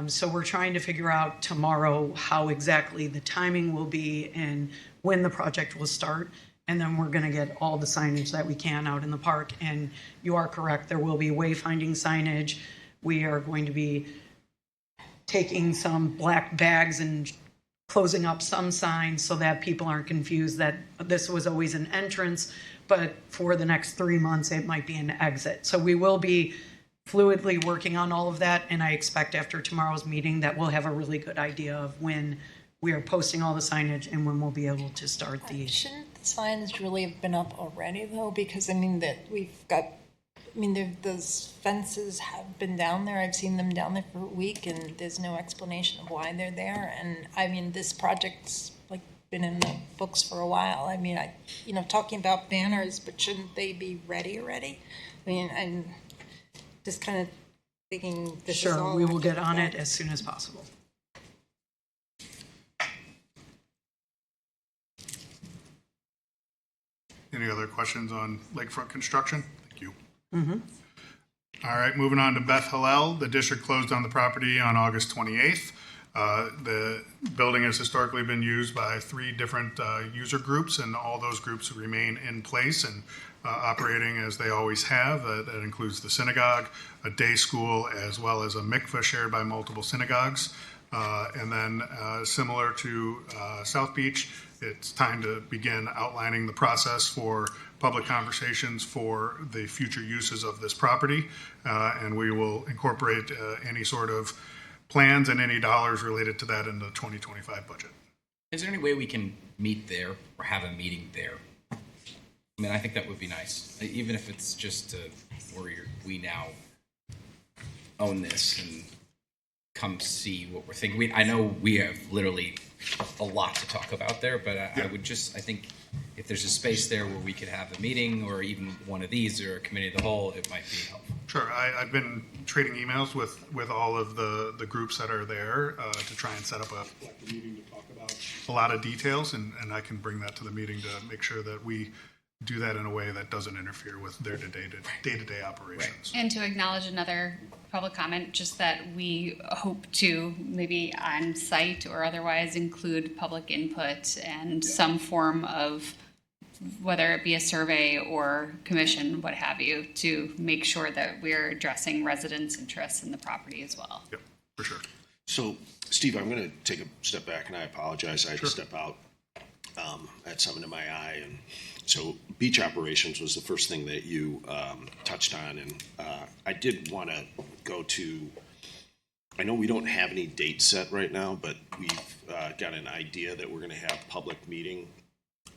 So we're trying to figure out tomorrow how exactly the timing will be and when the project will start. And then we're going to get all the signage that we can out in the park. And you are correct, there will be wayfinding signage. We are going to be taking some black bags and closing up some signs so that people aren't confused that this was always an entrance, but for the next 3 months, it might be an exit. So we will be fluidly working on all of that. And I expect after tomorrow's meeting that we'll have a really good idea of when we are posting all the signage and when we'll be able to start these. Shouldn't the signs really have been up already, though? Because, those fences have been down there. I've seen them down there for a week, and there's no explanation of why they're there. And, this project's, been in the books for a while. Talking about banners, but shouldn't they be ready already? I'm just kind of thinking this is all... Sure, we will get on it as soon as possible. Any other questions on lakefront construction? Thank you. Mm-hmm. All right, moving on to Beth Hillel. The district closed on the property on August 28th. The building has historically been used by 3 different user groups, and all those groups remain in place and operating as they always have. That includes the synagogue, a day school, as well as a mikveh shared by multiple synagogues. And then similar to South Beach, it's time to begin outlining the process for public conversations for the future uses of this property. And we will incorporate any sort of plans and any dollars related to that in the 2025 budget. Is there any way we can meet there or have a meeting there? I think that would be nice, even if it's just where we now own this and come see what we're thinking. I know we have literally a lot to talk about there, but I think if there's a space there where we could have a meeting or even one of these or a committee of the whole, it might be helpful. Sure. I've been trading emails with all of the groups that are there to try and set up a meeting to talk about a lot of details, and I can bring that to the meeting to make sure that we do that in a way that doesn't interfere with their day-to-day operations. And to acknowledge another public comment, just that we hope to maybe on site or otherwise include public input and some form of, whether it be a survey or commission, what have you, to make sure that we're addressing residents' interests in the property as well. Yep, for sure. So, Steve, I'm going to take a step back, and I apologize. I had to step out. I had something in my eye, and so beach operations was the first thing that you touched on, and I did want to go to. I know we don't have any dates set right now, but we've got an idea that we're going to have public meeting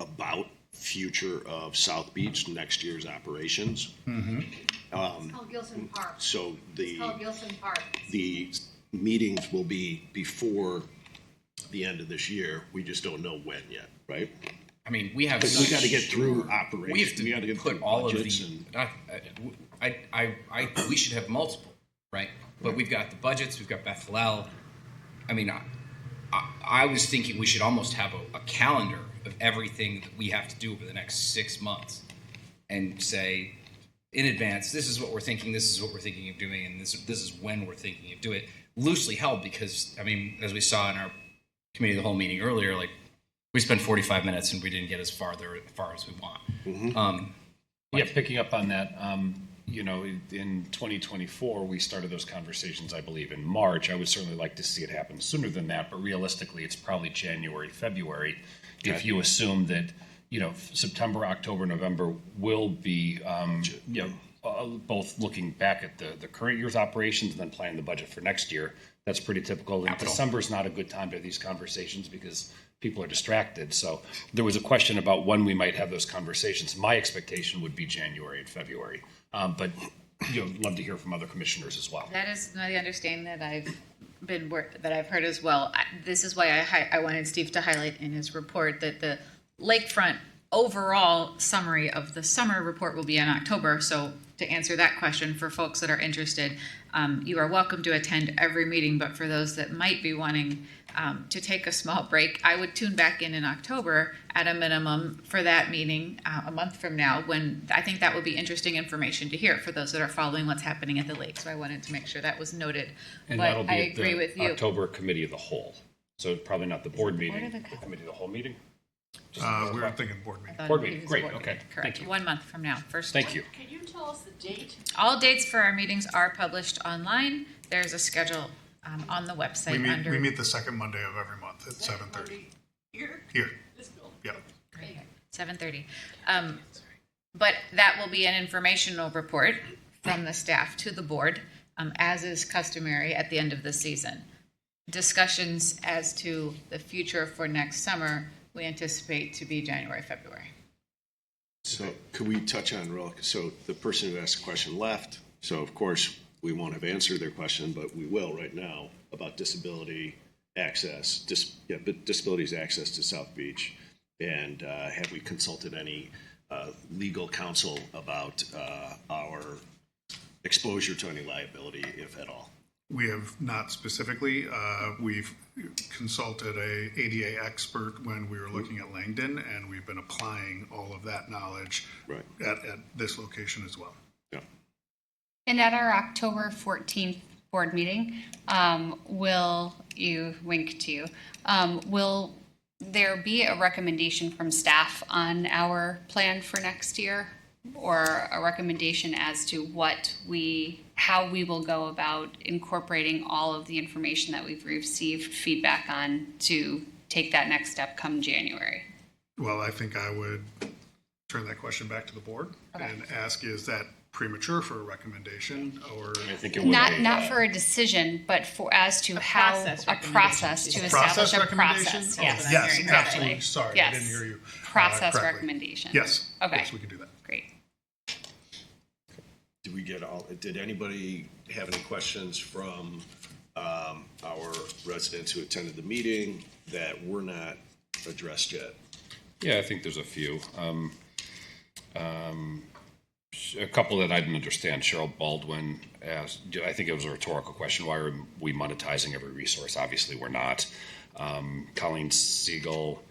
about future of South Beach next year's operations. Mm-hmm. It's called Gilson Park. So It's called Gilson Park. the meetings will be before the end of this year. We just don't know when yet, right? I mean, we have. We got to get through operations. We have to put all of the. We should have multiple, right? But we've got the budgets. We've got Bethel. I mean, I was thinking we should almost have a calendar of everything that we have to do over the next 6 months, and say in advance, this is what we're thinking. This is what we're thinking of doing, and this is when we're thinking of doing it. Loosely held, because I mean, as we saw in our committee of the whole meeting earlier, like. We spent 45 minutes and we didn't get as far as we want. Mm-hmm. Picking up on that, in 2024, we started those conversations, I believe, in March. I would certainly like to see it happen sooner than that, but realistically, it's probably January, February. Okay. If you assume that, September, October, November will be, both looking back at the current year's operations and then planning the budget for next year. That's pretty typical. And December is not a good time to have these conversations because people are distracted. So there was a question about when we might have those conversations. My expectation would be January and February. But love to hear from other commissioners as well. That is the understanding that I've heard as well. This is why I wanted Steve to highlight in his report that the lakefront overall summary of the summer report will be in October. So to answer that question for folks that are interested, you are welcome to attend every meeting, but for those that might be wanting to take a small break, I would tune back in October at a minimum for that meeting a month from now, when I think that would be interesting information to hear for those that are following what's happening at the lake. So I wanted to make sure that was noted. And but that'll be I at agree the with you. October Committee of the Whole. So probably not the board meeting, or the Committee of the Whole meeting. We were thinking board meeting. Board meeting, great, okay. Correct. Thank you. 1 month from now. First. Thank you. Can you tell us the date? All dates for our meetings are published online. There's a schedule on the website We meet the second Monday of every month at 7:30. Here? Here. This building? Yeah. Great. 7:30. But that will be an informational report from the staff to the board, as is customary at the end of the season. Discussions as to the future for next summer, we anticipate to be January, February. So could we touch on so the person who asked the question left, so of course we won't have answered their question, but we will right now, about disability access, disabilities access to South Beach. And have we consulted any legal counsel about our exposure to any liability, if at all? We have not specifically. We've consulted a ADA expert when we were looking at Langdon, and we've been applying all of that knowledge at this location as well. Yeah. And at our October 14th board meeting, will there be a recommendation from staff on our plan for next year, or a recommendation as to how we will go about incorporating all of the information that we've received feedback on to take that next step come January? Well, I think I would turn that question back to the board and ask, is that premature for a recommendation, or I think it would not for a decision, but as to how a process to establish a process. Yes, yes, absolutely. Sorry, yes. I didn't hear you. Process correctly. recommendation. Yes. Okay. Yes, we can do that. Great. Did anybody have any questions from residents who attended the meeting that were not addressed yet? Yeah, I think there's a few. A couple that I didn't understand. Cheryl Baldwin asked, I think it was a rhetorical question, why are we monetizing every resource? Obviously, we're not. Colleen Siegel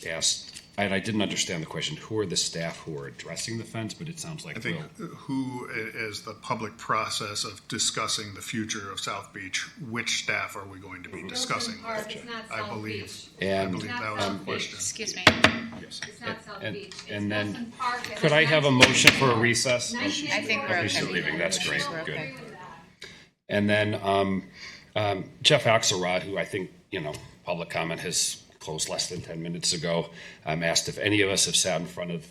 asked, and I didn't understand the question, who are the staff who are addressing the fence, but it sounds like I think who is the public process of discussing the future of South Beach? Which staff are we going to be discussing? I believe that was the question. Excuse me. Yes. It's not South Beach. It's And then, Wilson Park. It could has I have a 19 motion for a recess? I think we're She's okay. leaving, that's great, We're good. okay. And then Jeff Axelrod, who I think, public comment has closed less than 10 minutes ago, asked if any of us have sat in front of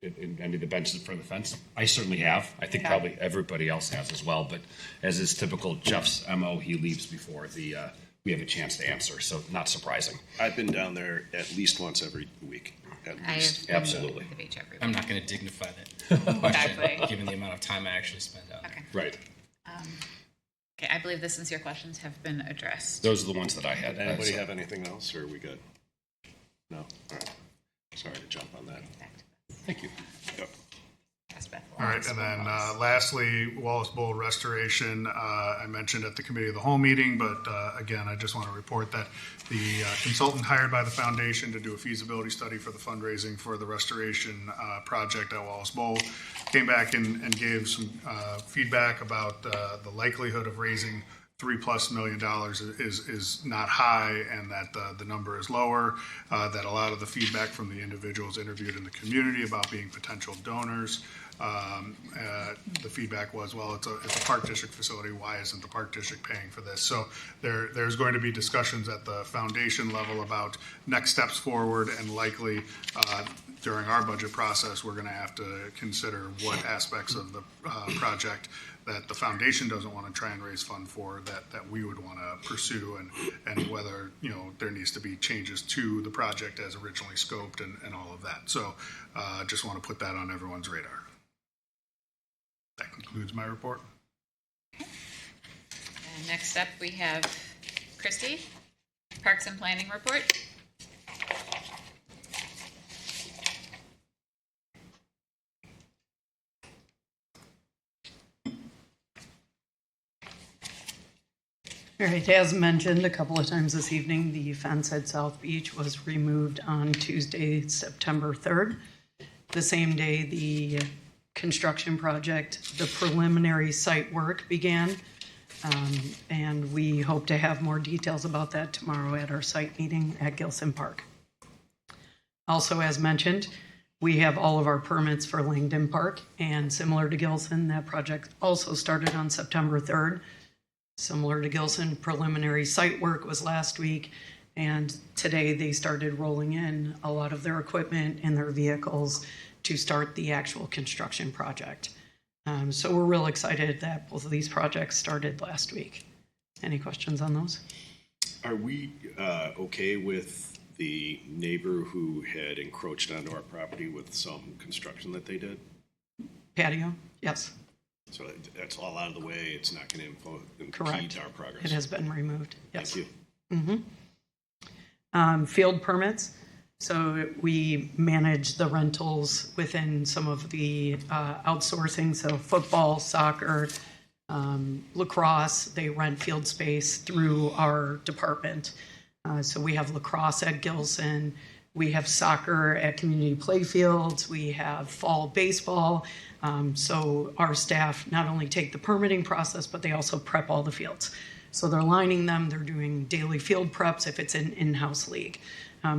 in any of the benches in front of the fence. I certainly have. I think probably everybody else has as well. But as is typical Jeff's MO, he leaves before we have a chance to answer. So not surprising. I've been down there at least once every week. At least. Absolutely. I'm not going to dignify that question, Exactly. given the amount of time I actually spent out there. Right. Okay, I believe the sincere questions have been addressed. Those are the ones that I had. Did anybody have anything else, or are we good? No? All right. Sorry to jump on that. Thank you. Yep. All right, and then lastly, Wallace Bowl restoration. I mentioned at the committee of the whole meeting, but again, I just want to report that the consultant hired by the foundation to do a feasibility study for the fundraising for the restoration project at Wallace Bowl came back and gave some feedback about the likelihood of raising $3+ million is not high, and that the number is lower. That a lot of the feedback from the individuals interviewed in the community about being potential donors. The feedback was, well, it's a park district facility. Why isn't the park district paying for this? So there's going to be discussions at the foundation level about next steps forward, and likely during our budget process, we're going to have to consider what aspects of the project that the foundation doesn't want to try and raise fund for that we would want to pursue, and whether there needs to be changes to the project as originally scoped and all of that. So just want to put that on everyone's radar. That concludes my report. And next up, we have Christy, Parks and Planning report. All right, as mentioned a couple of times this evening, the fence at South Beach was removed on Tuesday, September 3rd. The same day the construction project, the preliminary site work began. And we hope to have more details about that tomorrow at our site meeting at Gilson Park. Also, as mentioned, we have all of our permits for Langdon Park, and similar to Gilson, that project also started on September 3rd. Similar to Gilson, preliminary site work was last week, and today they started rolling in a lot of their equipment and their vehicles to start the actual construction project. So we're real excited that both of these projects started last week. Any questions on those? Are we okay with the neighbor who had encroached onto our property with some construction that they did? Patio? Yes. So that's all out of the way. It's not going to impede Correct. our progress. It has been removed. Yes. Thank you. Field permits. So we manage the rentals within some of the outsourcing. So football, soccer, lacrosse, they rent field space through our department. So we have lacrosse at Gilson. We have soccer at community playfields. We have fall baseball. So our staff not only take the permitting process, but they also prep all the fields. So they're lining them. They're doing daily field preps if it's an in-house league.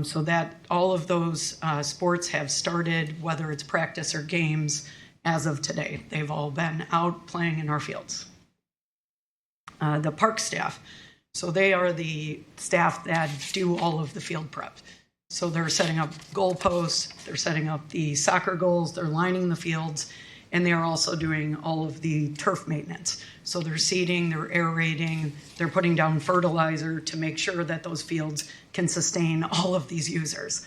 So that all of those sports have started, whether it's practice or games, as of today. They've all been out playing in our fields. The park staff. So they are the staff that do all of the field prep. So they're setting up goalposts, they're setting up the soccer goals, they're lining the fields, and they're also doing all of the turf maintenance. So they're seeding, they're aerating, they're putting down fertilizer to make sure that those fields can sustain all of these users.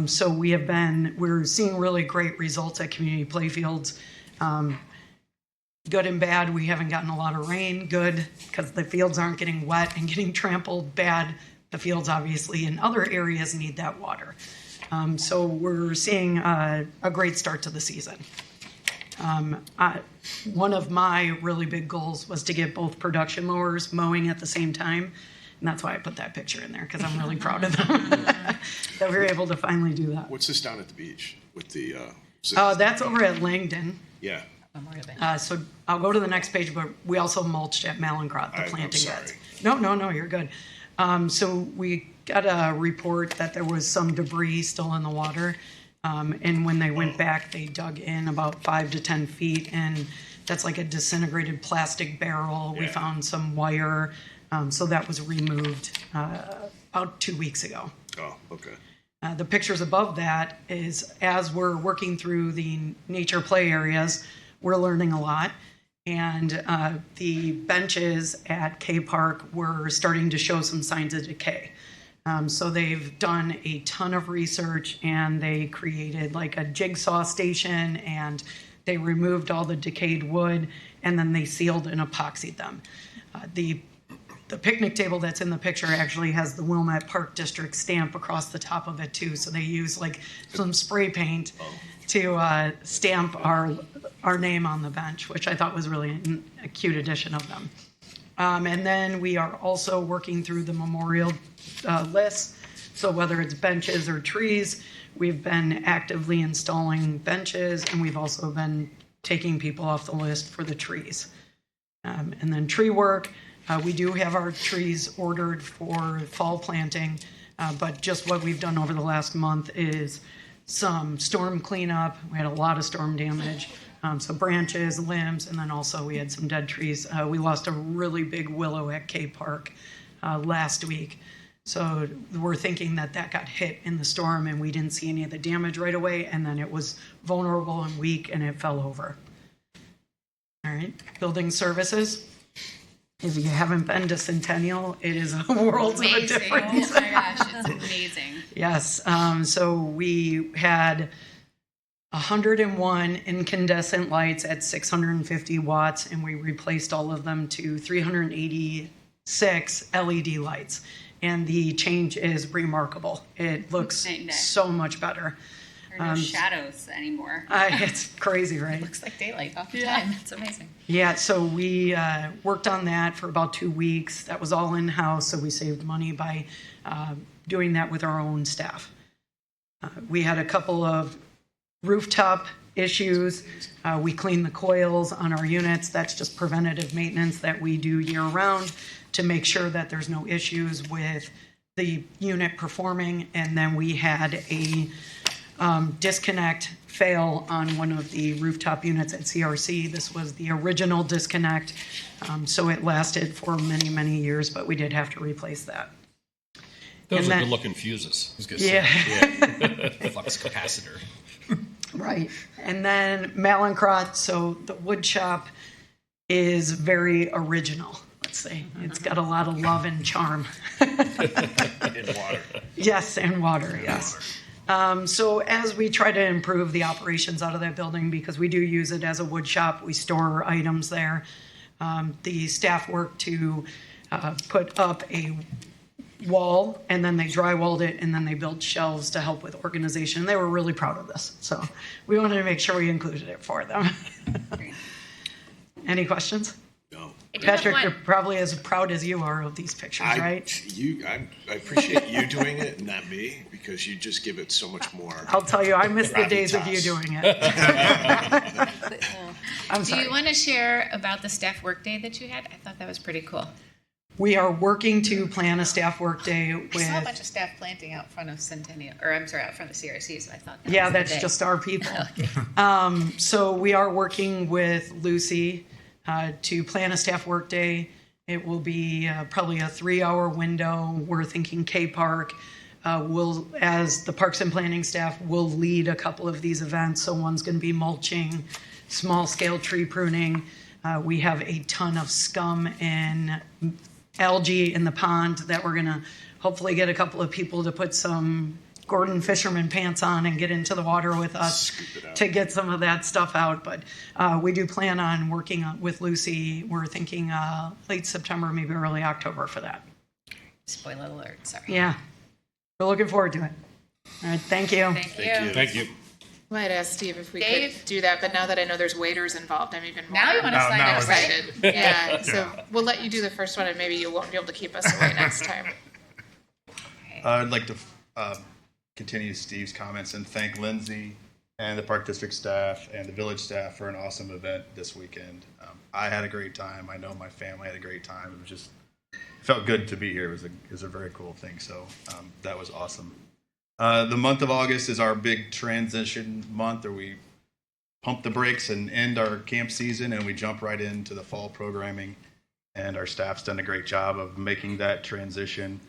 So we're seeing really great results at community playfields. Good and bad, we haven't gotten a lot of rain. Good, because the fields aren't getting wet and getting trampled. Bad, the fields obviously in other areas need that water. So we're seeing a great start to the season. One of my really big goals was to get both production mowers mowing at the same time. And that's why I put that picture in there, because I'm really proud of them that we were able to finally do that. What's this down at the beach with the? That's over at Langdon. Yeah. So I'll go to the next page, but we also mulched at Malincrot, the planting beds. No, you're good. So we got a report that there was some debris still in the water. And when they went back, they dug in about 5 to 10 feet, and that's like a disintegrated plastic barrel. We found some wire. So that was removed about 2 weeks ago. Oh, okay. The pictures above that is as we're working through the nature play areas, we're learning a lot. And the benches at K Park were starting to show some signs of decay. So they've done a ton of research, and they created like a jigsaw station, and they removed all the decayed wood, and then they sealed and epoxied them. The picnic table that's in the picture actually has the Wilmette Park District stamp across the top of it too. So they use like some spray paint to stamp our name on the bench, which I thought was really a cute addition of them. And then we are also working through the memorial list. So whether it's benches or trees, we've been actively installing benches, and we've also been taking people off the list for the trees. And then tree work. We do have our trees ordered for fall planting, but just what we've done over the last month is some storm cleanup. We had a lot of storm damage, so branches, limbs, and then also we had some dead trees. We lost a really big willow at K Park last week. So we're thinking that got hit in the storm, and we didn't see any of the damage right away, and then it was vulnerable and weak, and it fell over. All right, building services. If you haven't been to Centennial, it is a world of a difference. Oh my gosh, it's amazing. Yes. So we had 101 incandescent lights at 650 watts, and we replaced all of them to 386 LED lights. And the change is remarkable. It looks so much better. There are no shadows anymore. It's crazy, right? Looks like daylight all the time. It's amazing. Yeah, so we worked on that for about 2 weeks. That was all in-house, so we saved money by doing that with our own staff. We had a couple of rooftop issues. We cleaned the coils on our units. That's just preventative maintenance that we do year-round to make sure that there's no issues with the unit performing. And then we had a disconnect fail on one of the rooftop units at CRC. This was the original disconnect, so it lasted for many, many years, but we did have to replace that. Those are good-looking fuses. Yeah. Flux capacitor. Right. And then Malincrot, so the wood shop is very original, let's say. It's got a lot of love and charm. And water. Yes, and water, yes. So as we try to improve the operations out of that building, because we do use it as a wood shop, we store items there. The staff work to put up a wall, and then they drywalled it, and then they built shelves to help with organization. They were really proud of this, so we wanted to make sure we included it for them. Any questions? No. Patrick, you're probably as proud as you are of these pictures, right? I appreciate you doing it, not me, because you just give it so much more. I'll tell you, I miss the days of you doing it. I'm Do sorry. you want to share about the staff workday that you had? I thought that was pretty cool. We are working to plan a staff workday I saw a bunch with, of staff planting out front of Centennial, or I'm sorry, out front of CRC, so I thought that yeah, was the that's day. just our people. So we are working with Lucy to plan a staff workday. It will be probably a 3-hour window. We're thinking K Park. We'll, as the Parks and Planning staff, will lead a couple of these events. So one's going to be mulching, small scale tree pruning. We have a ton of scum and algae in the pond that we're going to hopefully get a couple of people to put some Gordon fisherman pants on and get into the water with us to get some of that stuff out. But we do plan on working with Lucy. We're thinking late September, maybe early October for that. Spoiler alert, sorry. Yeah, we're looking forward to it. All right, thank you. Thank you. Might ask Steve if we Dave? could do that, but now that I know there's waiters involved, I'm even more Now you wanna sign up, right? excited. Yeah, so we'll let you do the first one, and maybe you won't be able to keep us away next time. I'd like to continue Steve's comments and thank Lindsay and the Park District staff and the village staff for an awesome event this weekend. I had a great time. I know my family had a great time. It was just, it felt good to be here. It was a very cool thing. So that was awesome. The month of August is our big transition month, where we pump the brakes and end our camp season, and we jump right into the fall programming. And our staff's done a great job of making that transition.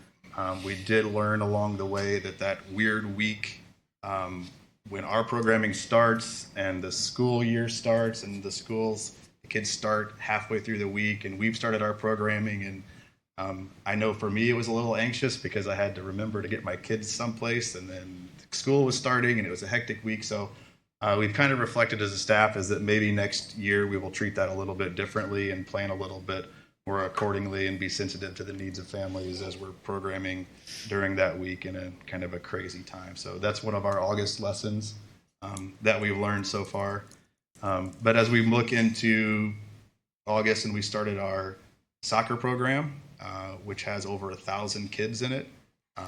We did learn along the way that weird week when our programming starts and the school year starts and the kids start halfway through the week, and we've started our programming. And I know for me it was a little anxious because I had to remember to get my kids someplace, and then school was starting and it was a hectic week. So we've kind of reflected as a staff is that maybe next year we will treat that a little bit differently and plan a little bit more accordingly and be sensitive to the needs of families as we're programming during that week in a kind of a crazy time. So that's one of our August lessons that we've learned so far. But as we look into August and we started our soccer program, which has over 1,000 kids in it.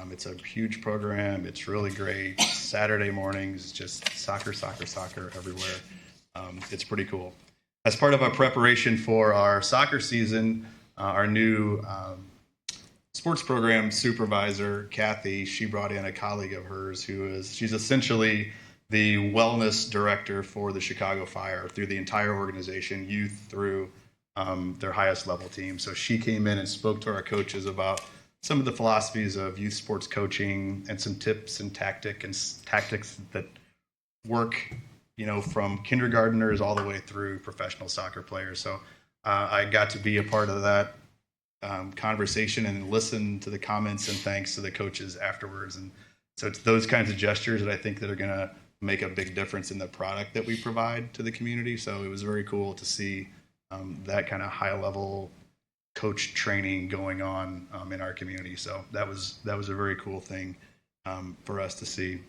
It's a huge program. It's really great. Saturday mornings, just soccer everywhere. It's pretty cool. As part of our preparation for our soccer season, our new sports program supervisor, Kathy, she brought in a colleague of hers she's essentially the wellness director for the Chicago Fire through the entire organization, youth through their highest level team. So she came in and spoke to our coaches about some of the philosophies of youth sports coaching and some tips and tactics that work, from kindergartners all the way through professional soccer players. So I got to be a part of that conversation and listen to the comments and thanks to the coaches afterwards. And so it's those kinds of gestures that I think that are going to make a big difference in the product that we provide to the community. So it was very cool to see that kind of high level coach training going on in our community. So that was a very cool thing for us to see.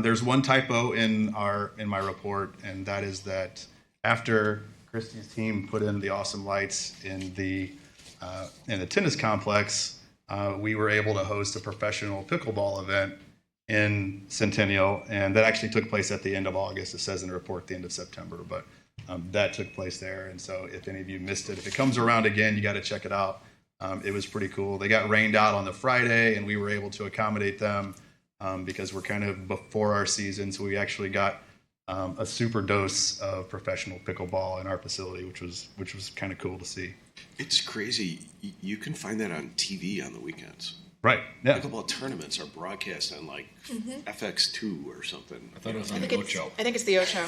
There's one typo in my report, and that is that after Christy's team put in the awesome lights in the tennis complex, we were able to host a professional pickleball event in Centennial, and that actually took place at the end of August. It says in the report the end of September, but that took place there. And so if any of you missed it, if it comes around again, you got to check it out. It was pretty cool. They got rained out on the Friday, and we were able to accommodate them because we're kind of before our season. So we actually got a super dose of professional pickleball in our facility, which was kind of cool to see. It's crazy. You can find that on TV on the weekends. Right. Yeah. Pickleball tournaments are broadcast on FX2 or something. I thought it was on Ocho. I think it's the Ocho.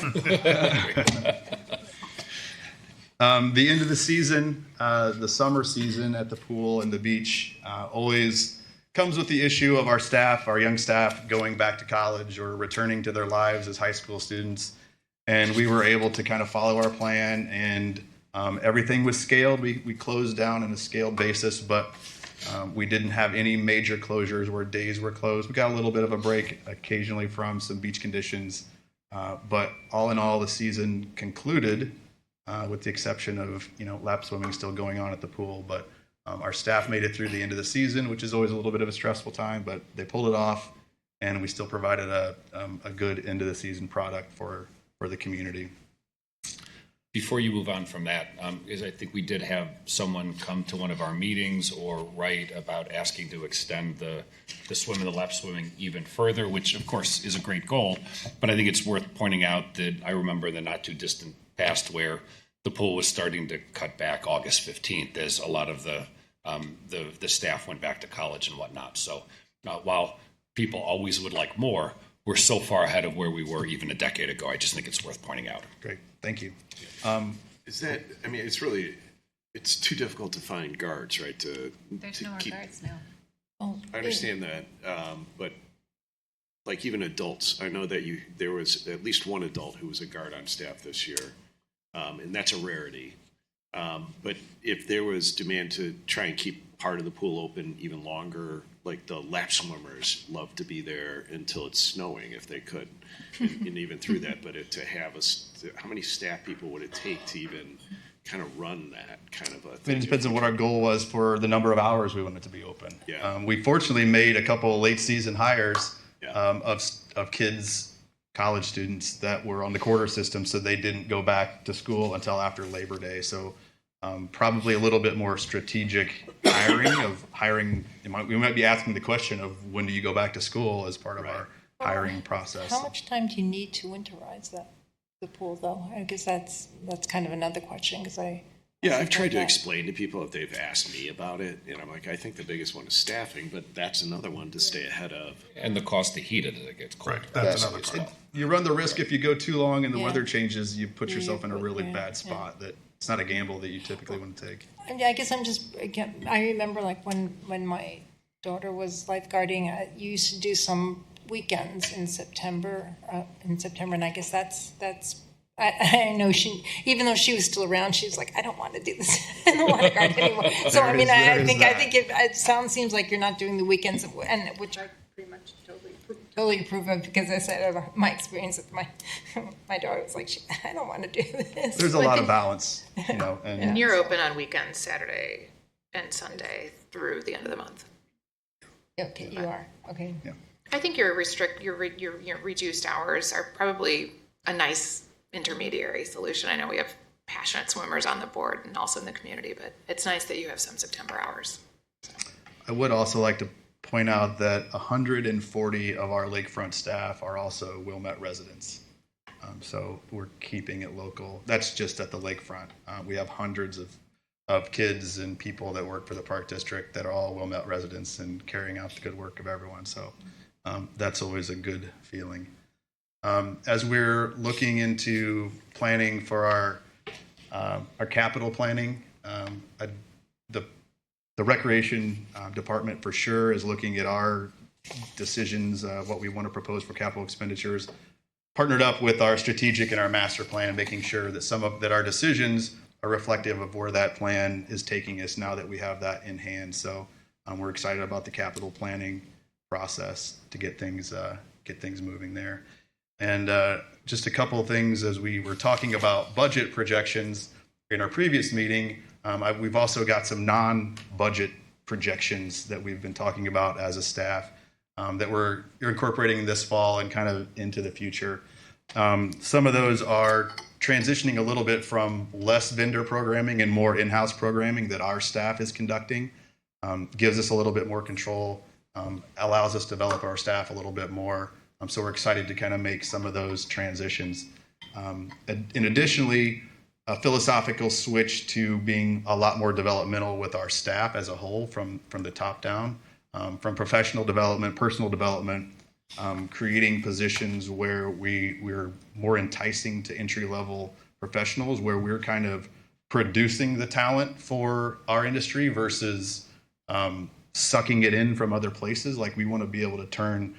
The end of the season, the summer season at the pool and the beach always comes with the issue of our young staff going back to college or returning to their lives as high school students. And we were able to kind of follow our plan, and everything was scaled. We closed down on a scaled basis, but we didn't have any major closures where days were closed. We got a little bit of a break occasionally from some beach conditions, but all in all, the season concluded with the exception of lap swimming still going on at the pool. But our staff made it through the end of the season, which is always a little bit of a stressful time, but they pulled it off, and we still provided a good end of the season product for the community. Before you move on from that, is I think we did have someone come to one of our meetings or write about asking to extend the swim and the lap swimming even further, which of course is a great goal. But I think it's worth pointing out that I remember the not too distant past where the pool was starting to cut back August 15th as a lot of the staff went back to college and whatnot. So while people always would like more, we're so far ahead of where we were even a decade ago. I just think it's worth pointing out. Great. Thank you. It's too difficult to find guards, right? There's no more guards now. I understand that, but like even adults, I know that there was at least one adult who was a guard on staff this year, and that's a rarity. But if there was demand to try and keep part of the pool open even longer, like the lap swimmers love to be there until it's snowing if they could, and even through that. But to have how many staff people would it take to even kind of run that kind of a thing? It depends on what our goal was for the number of hours we wanted to be open. Yeah. We fortunately made a couple of late season hires of kids, college students that were on the quarter system, so they didn't go back to school until after Labor Day. So probably a little bit more strategic hiring. We might be asking the question of when do you go back to school as part of our hiring process. How much time do you need to winterize the pool, though? I guess that's kind of another question, because I've tried to explain to people if they've asked me about it, and I'm like, I think the biggest one is staffing, but that's another one to stay ahead of. And the cost to heat it as it gets cold. Right, that's another part. You run the risk if you go too long and the weather changes, you put yourself in a really bad spot that it's not a gamble that you typically want to take. I guess I remember like when my daughter was lifeguarding, I used to do some weekends in September, and I guess that's. I know even though she was still around, she was like, I don't want to do this. I don't want to guard anymore. So I mean, I think it seems like you're not doing the weekends, and which I pretty much totally approve of, because I said my experience with my daughter was like, I don't want to do this. There's a lot of balance, And you're open on weekends, Saturday and Sunday through the end of the month. Okay, you are. Okay. Yeah. I think your reduced hours are probably a nice intermediary solution. I know we have passionate swimmers on the board and also in the community, but it's nice that you have some September hours. I would also like to point out that 140 of our lakefront staff are also Wilmette residents. So we're keeping it local. That's just at the lakefront. We have hundreds of kids and people that work for the park district that are all Wilmette residents and carrying out the good work of everyone. So that's always a good feeling. As we're looking into planning for our capital planning, the recreation department for sure is looking at our decisions, what we want to propose for capital expenditures, partnered up with our strategic and our master plan, making sure that our decisions are reflective of where that plan is taking us now that we have that in hand. So we're excited about the capital planning process to get things moving there. And just a couple of things as we were talking about budget projections in our previous meeting, we've also got some non-budget projections that we've been talking about as a staff that we're incorporating this fall and kind of into the future. Some of those are transitioning a little bit from less vendor programming and more in-house programming that our staff is conducting. Gives us a little bit more control, allows us to develop our staff a little bit more. So we're excited to kind of make some of those transitions. And additionally, a philosophical switch to being a lot more developmental with our staff as a whole from the top down, from professional development, personal development, creating positions where we're more enticing to entry-level professionals, where we're kind of producing the talent for our industry versus sucking it in from other places. Like we want to be able to turn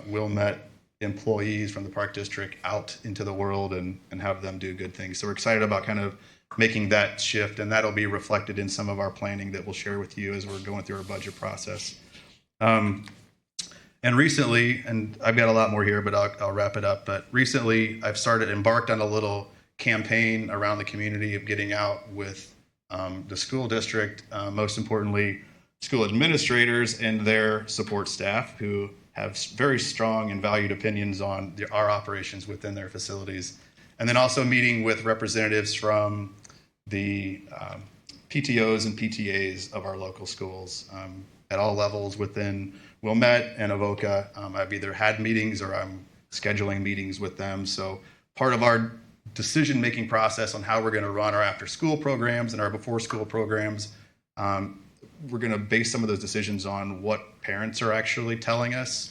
Wilmette employees from the park district out into the world and have them do good things. So we're excited about kind of making that shift, and that'll be reflected in some of our planning that we'll share with you as we're going through our budget process. And recently, and I've got a lot more here, but I'll wrap it up. But recently, I've embarked on a little campaign around the community of getting out with the school district, most importantly, school administrators and their support staff who have very strong and valued opinions on our operations within their facilities. And then also meeting with representatives from the PTOs and PTAs of our local schools at all levels within Wilmette and Avoca. I've either had meetings or I'm scheduling meetings with them. So part of our decision-making process on how we're going to run our after-school programs and our before-school programs, we're going to base some of those decisions on what parents are actually telling us.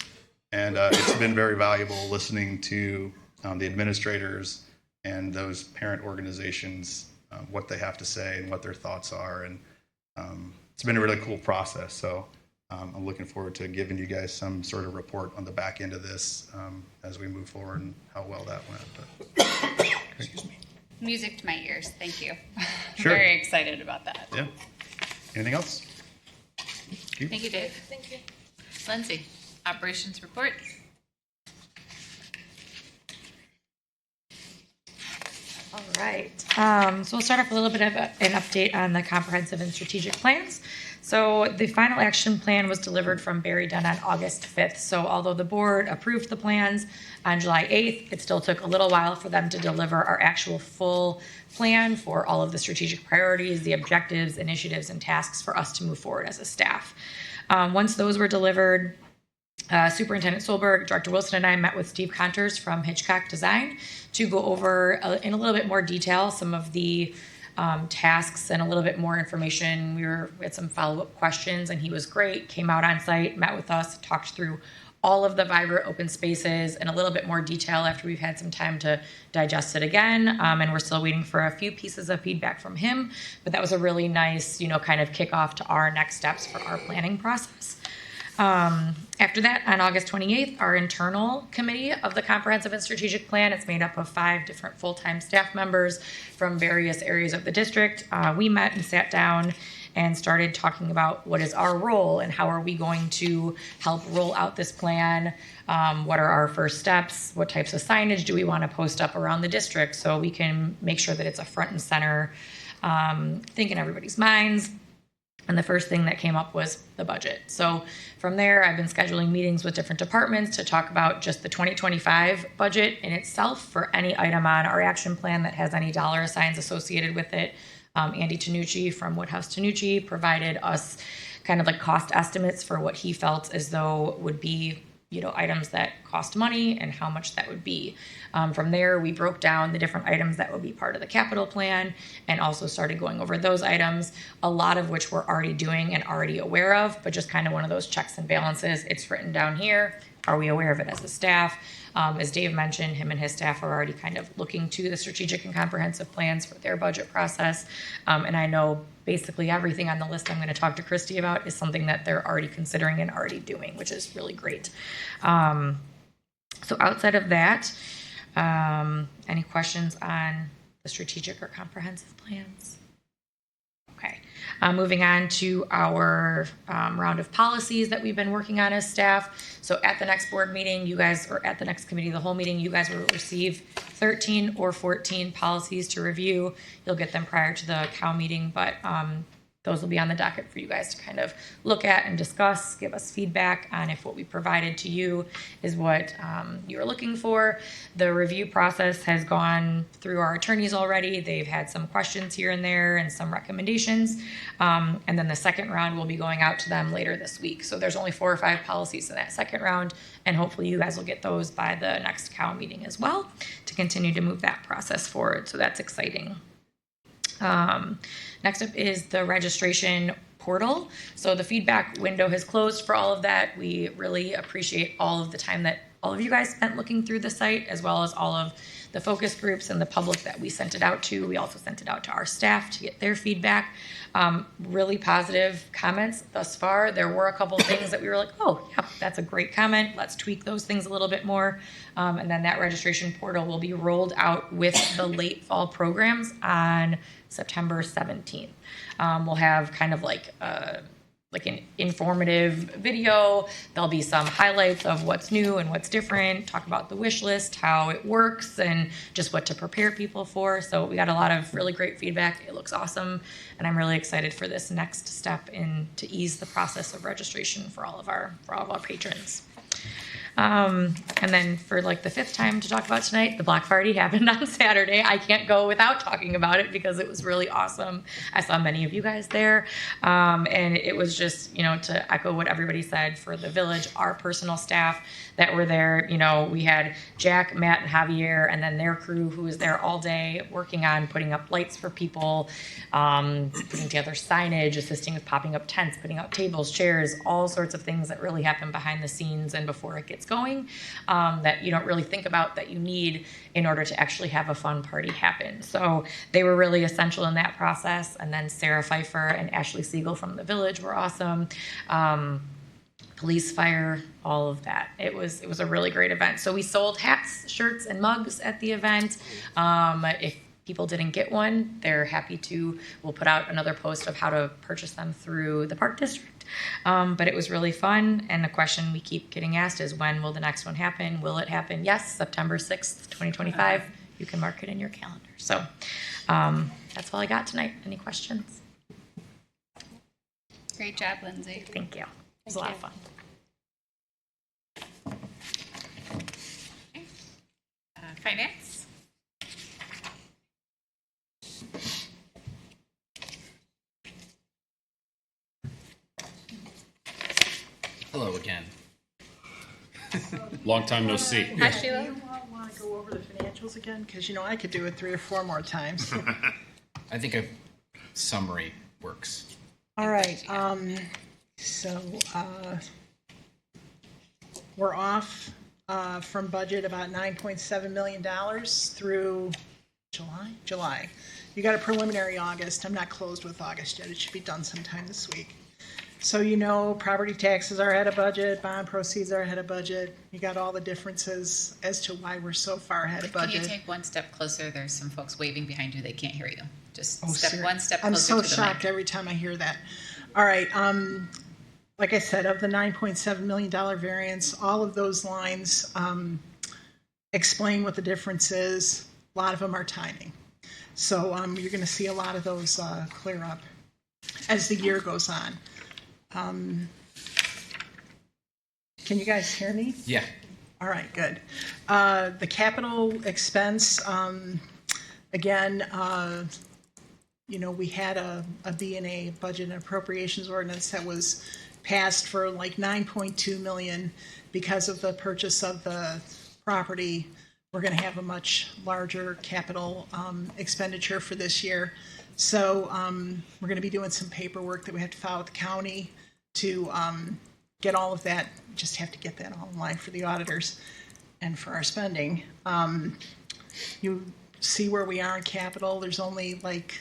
And it's been very valuable listening to the administrators and those parent organizations, what they have to say and what their thoughts are. And it's been a really cool process. So I'm looking forward to giving you guys some sort of report on the back end of this as we move forward and how well that went. But, excuse me. Music to my ears. Thank you. Sure. Very excited about that. Yeah. Anything else? Thank you, Dave. Thank you. Lindsay, operations report. All right. So we'll start off with a little bit of an update on the comprehensive and strategic plans. So the final action plan was delivered from Barry Dunn on August 5th. So although the board approved the plans on July 8th, it still took a little while for them to deliver our actual full plan for all of the strategic priorities, the objectives, initiatives, and tasks for us to move forward as a staff. Once those were delivered, Superintendent Solberg, Director Wilson, and I met with Steve Conters from Hitchcock Design to go over in a little bit more detail some of the tasks and a little bit more information. We had some follow-up questions, and he was great. Came out on site, met with us, talked through all of the vibrant open spaces in a little bit more detail after we've had some time to digest it again. And we're still waiting for a few pieces of feedback from him. But that was a really nice, kind of kickoff to our next steps for our planning process. After that, on August 28th, our internal committee of the Comprehensive and Strategic Plan, it's made up of 5 different full-time staff members from various areas of the district. We met and sat down and started talking about what is our role and how are we going to help roll out this plan. What are our first steps? What types of signage do we want to post up around the district so we can make sure that it's a front and center thing in everybody's minds. And the first thing that came up was the budget. So from there, I've been scheduling meetings with different departments to talk about just the 2025 budget in itself for any item on our action plan that has any dollar assigns associated with it. Andy Tanucci from Woodhouse Tanucci provided us kind of like cost estimates for what he felt as though would be items that cost money and how much that would be. From there, we broke down the different items that would be part of the capital plan and also started going over those items, a lot of which we're already doing and already aware of, but just kind of one of those checks and balances. It's written down here. Are we aware of it as a staff? As Dave mentioned, him and his staff are already kind of looking to the strategic and comprehensive plans for their budget process. And I know basically everything on the list I'm going to talk to Christy about is something that they're already considering and already doing, which is really great. So outside of that, any questions on the strategic or comprehensive plans? Okay. Moving on to our round of policies that we've been working on as staff. So at the next board meeting, you guys, or at the next committee of the whole meeting, you guys will receive 13 or 14 policies to review. You'll get them prior to the COW meeting, but those will be on the docket for you guys to kind of look at and discuss, give us feedback on if what we provided to you is what you're looking for. The review process has gone through our attorneys already. They've had some questions here and there and some recommendations. And then the second round will be going out to them later this week. So there's only 4 or 5 policies in that second round, and hopefully you guys will get those by the next COW meeting as well to continue to move that process forward. So that's exciting. Next up is the registration portal. So the feedback window has closed for all of that. We really appreciate all of the time that all of you guys spent looking through the site, as well as all of the focus groups and the public that we sent it out to. We also sent it out to our staff to get their feedback. Really positive comments thus far. There were a couple things that we were like, oh, yeah, that's a great comment. Let's tweak those things a little bit more. And then that registration portal will be rolled out with the late fall programs on September 17th. We'll have kind of like an informative video. There'll be some highlights of what's new and what's different, talk about the wish list, how it works, and just what to prepare people for. So we got a lot of really great feedback. It looks awesome, and I'm really excited for this next step in to ease the process of registration for all of our patrons. And then for like the 5th time to talk about tonight, the block party happened on Saturday. I can't go without talking about it because it was really awesome. I saw many of you guys there. And it was just, to echo what everybody said for the village, our personal staff that were there, we had Jack, Matt, and Javier, and then their crew who was there all day working on putting up lights for people, putting together signage, assisting with popping up tents, putting out tables, chairs, all sorts of things that really happen behind the scenes and before it gets going, that you don't really think about that you need in order to actually have a fun party happen. So they were really essential in that process. And then Sarah Pfeiffer and Ashley Siegel from the village were awesome. police, fire, all of that. It was a really great event. So we sold hats, shirts, and mugs at the event. If people didn't get one, they're happy to. We'll put out another post of how to purchase them through the Park District. But it was really fun. And the question we keep getting asked is, when will the next one happen? Will it happen? Yes, September 6th, 2025. You can mark it in your calendar. So that's all I got tonight. Any questions? Great job, Lindsay. Thank you. It was a lot of fun. Finance? Hello again. Long time no see. Hi, Sheila. Do you want to go over the financials again? Because, I could do it 3 or 4 more times. I think a summary works. All right. So we're off from budget about $9.7 million through July. You got a preliminary August. I'm not closed with August yet. It should be done sometime this week. So property taxes are ahead of budget, bond proceeds are ahead of budget. You got all the differences as to why we're so far ahead of budget. Can you take one step closer? There's some folks waving behind you. They can't hear you. Just Oh, step serious? one step I'm closer so to the shocked mic. every time I hear that. All right. Like I said, of the $9.7 million variance, all of those lines explain what the difference is. A lot of them are timing. So you're going to see a lot of those clear up as the year goes on. Can you guys hear me? Yeah. All right, good. The capital expense, again, we had a B&A budget and appropriations ordinance that was passed for like $9.2 million. Because of the purchase of the property, we're going to have a much larger capital expenditure for this year. So we're going to be doing some paperwork that we have to file with the county to get all of that. Just have to get that all in line for the auditors and for our spending. You see where we are in capital. There's only like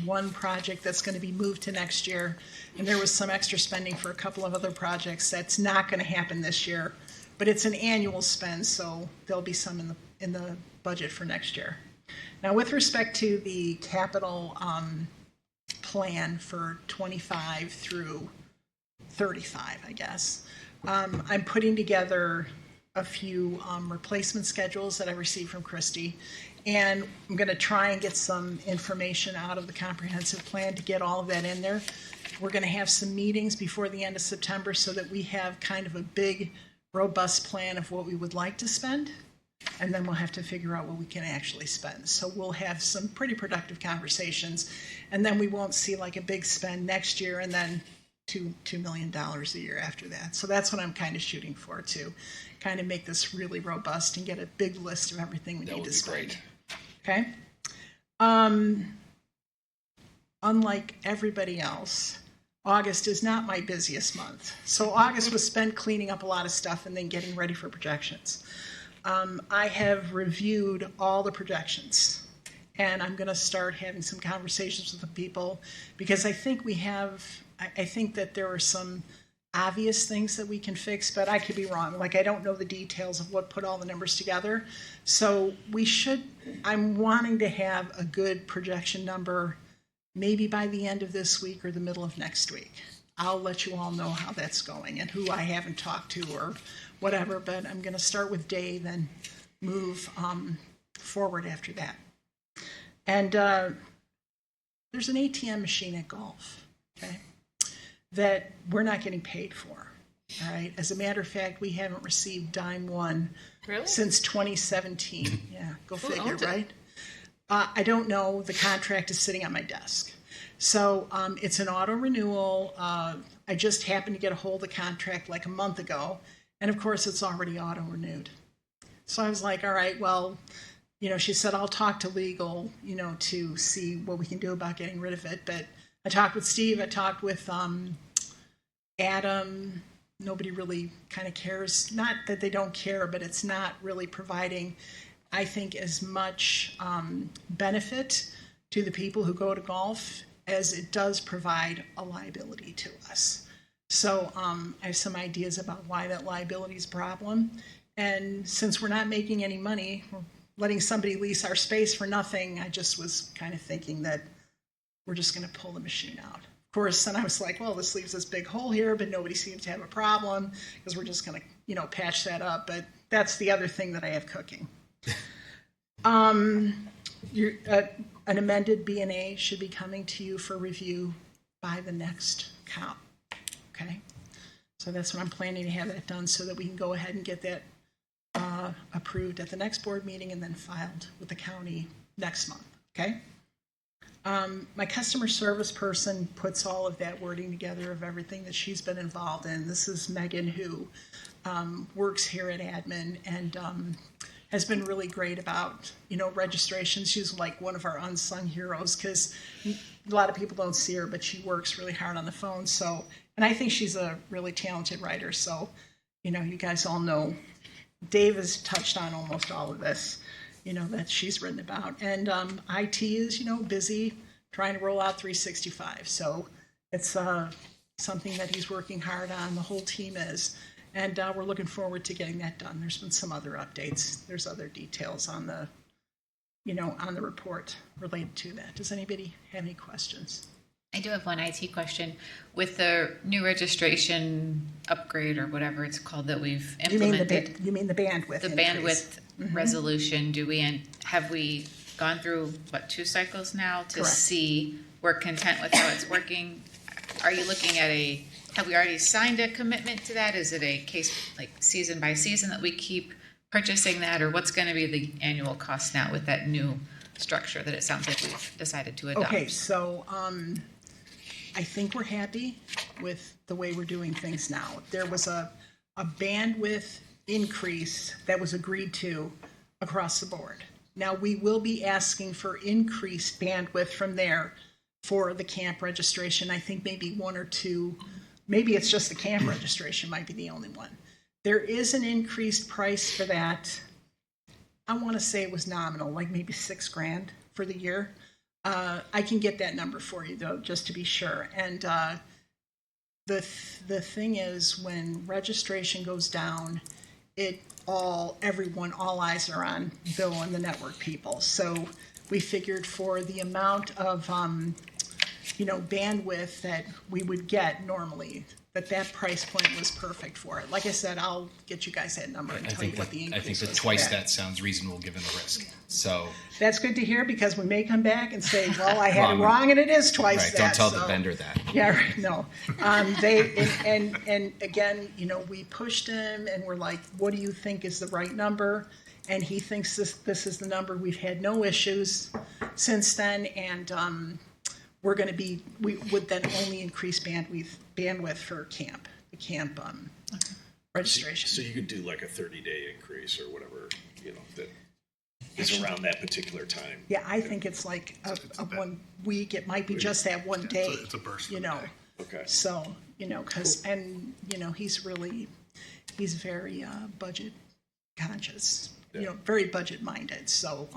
one project that's going to be moved to next year, and there was some extra spending for a couple of other projects that's not going to happen this year, but it's an annual spend, so there'll be some in the budget for next year. Now, with respect to the capital plan for 25 through 35, I guess, I'm putting together a few replacement schedules that I received from Christy, and I'm going to try and get some information out of the comprehensive plan to get all of that in there. We're going to have some meetings before the end of September so that we have kind of a big, robust plan of what we would like to spend, and then we'll have to figure out what we can actually spend. So we'll have some pretty productive conversations, and then we won't see like a big spend next year and then $2 million a year after that. So that's what I'm kind of shooting for, to kind of make this really robust and get a big list of everything we need to spend. Okay. Unlike everybody else, August is not my busiest month. So August was spent cleaning up a lot of stuff and then getting ready for projections. I have reviewed all the projections, and I'm going to start having some conversations with the people, because I think I think that there are some obvious things that we can fix, but I could be wrong. Like, I don't know the details of what put all the numbers together. So I'm wanting to have a good projection number maybe by the end of this week or the middle of next week. I'll let you all know how that's going and who I haven't talked to or whatever, but I'm going to start with Dave and move forward after that. And there's an ATM machine at golf, okay, that we're not getting paid for. All right. As a matter of fact, we haven't received dime one since 2017. Yeah, go figure, right? I don't know. The contract is sitting on my desk. So it's an auto renewal. I just happened to get a hold of the contract like a month ago, and of course it's already auto renewed. So I was like, all right, well, she said, I'll talk to legal, to see what we can do about getting rid of it. But I talked with Steve, I talked with Adam. Nobody really kind of cares. Not that they don't care, but it's not really providing, I think, as much benefit to the people who go to golf as it does provide a liability to us. So I have some ideas about why that liability is a problem. And since we're not making any money, we're letting somebody lease our space for nothing, I just was kind of thinking that we're just going to pull the machine out. Of course, then I was like, well, this leaves this big hole here, but nobody seems to have a problem because we're just going to, patch that up. But that's the other thing that I have cooking. An amended B&A should be coming to you for review by the next COP. Okay? So that's what I'm planning to have that done so that we can go ahead and get that approved at the next board meeting and then filed with the county next month. Okay? My customer service person puts all of that wording together of everything that she's been involved in. This is Megan, who works here at admin and has been really great about, registration. She's like one of our unsung heroes because a lot of people don't see her, but she works really hard on the phone. So, and I think she's a really talented writer. So, you guys all know Dave has touched on almost all of this, that she's written about. And IT is, busy trying to roll out 365. So it's something that he's working hard on. The whole team is. And we're looking forward to getting that done. There's been some other updates. There's other details on the, on the report related to that. Does anybody have any questions? I do have one IT question. With the new registration upgrade or whatever it's called that we've implemented. You mean the bandwidth? The increase. bandwidth resolution, have we gone through, 2 cycles now to Correct. see we're content with how it's working? Are you looking at have we already signed a commitment to that? Is it a case like season by season that we keep purchasing that, or what's going to be the annual cost now with that new structure that it sounds like we've decided to adopt? Okay, so I think we're happy with the way we're doing things now. There was a bandwidth increase that was agreed to across the board. Now, we will be asking for increased bandwidth from there for the camp registration. I think maybe 1 or 2, maybe it's just the camp registration might be the only one. There is an increased price for that. I want to say it was nominal, like maybe $6,000 for the year. I can get that number for you though, just to be sure. And the thing is, when registration goes down, all eyes are on Bill and the network people. So we figured for the amount of bandwidth that we would get normally, that price point was perfect for it. Like I said, I'll get you guys that number and tell you what the increase was. I think that for twice that sounds reasonable given the risk. So that's good to hear, because we may come back and say, well, I had it wrong and it is twice right, that. don't tell so. the vendor that. Yeah, right, no. And again, we pushed him and we're like, what do you think is the right number? And he thinks this is the number. We've had no issues since then, and we would then only increase bandwidth for the camp registration. So you could do like a 30-day increase or whatever, that is around that particular time. Yeah, I think it's like a 1 week. It might be just that one day. It's a burst. Okay. So, because, and, he's very budget conscious, very budget minded. So,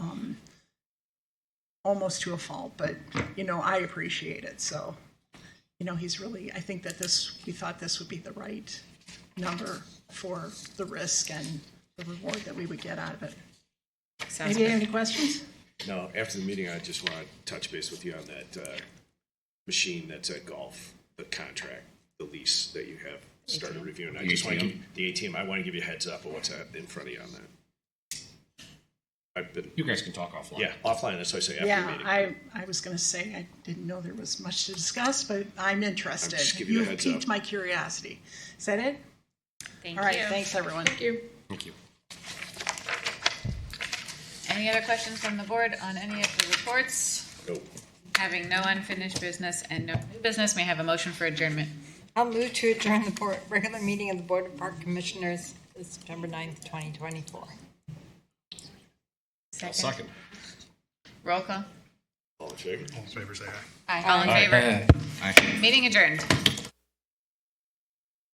almost to a fault, but, I appreciate it. So, he's really, I think that we thought this would be the right number for the risk and the reward that we would get out of it. Sounds Anybody good. have any questions? No, after the meeting, I just want to touch base with you on that machine that's at golf, the contract, the lease that you have started reviewing. I just want to give the ATM. I want to give you a heads up of what's in front of you on that. You guys can talk offline. Yeah, offline. That's what I say after the meeting. I was going to say I didn't know there was much to discuss, but I'm interested. Just give you a You've heads piqued up. my curiosity. Is that it? Thank All right, you. thanks, everyone. Thank you. Thank you. Any other questions from the board on any of the reports? No. Having no unfinished business and no new business, may I have a motion for adjournment? I'll move to adjourn the regular meeting of the Board of Park Commissioners September 9th, 2024. Second. Roll call. All in favor? All in favor, say aye. All in favor? Aye. Meeting adjourned.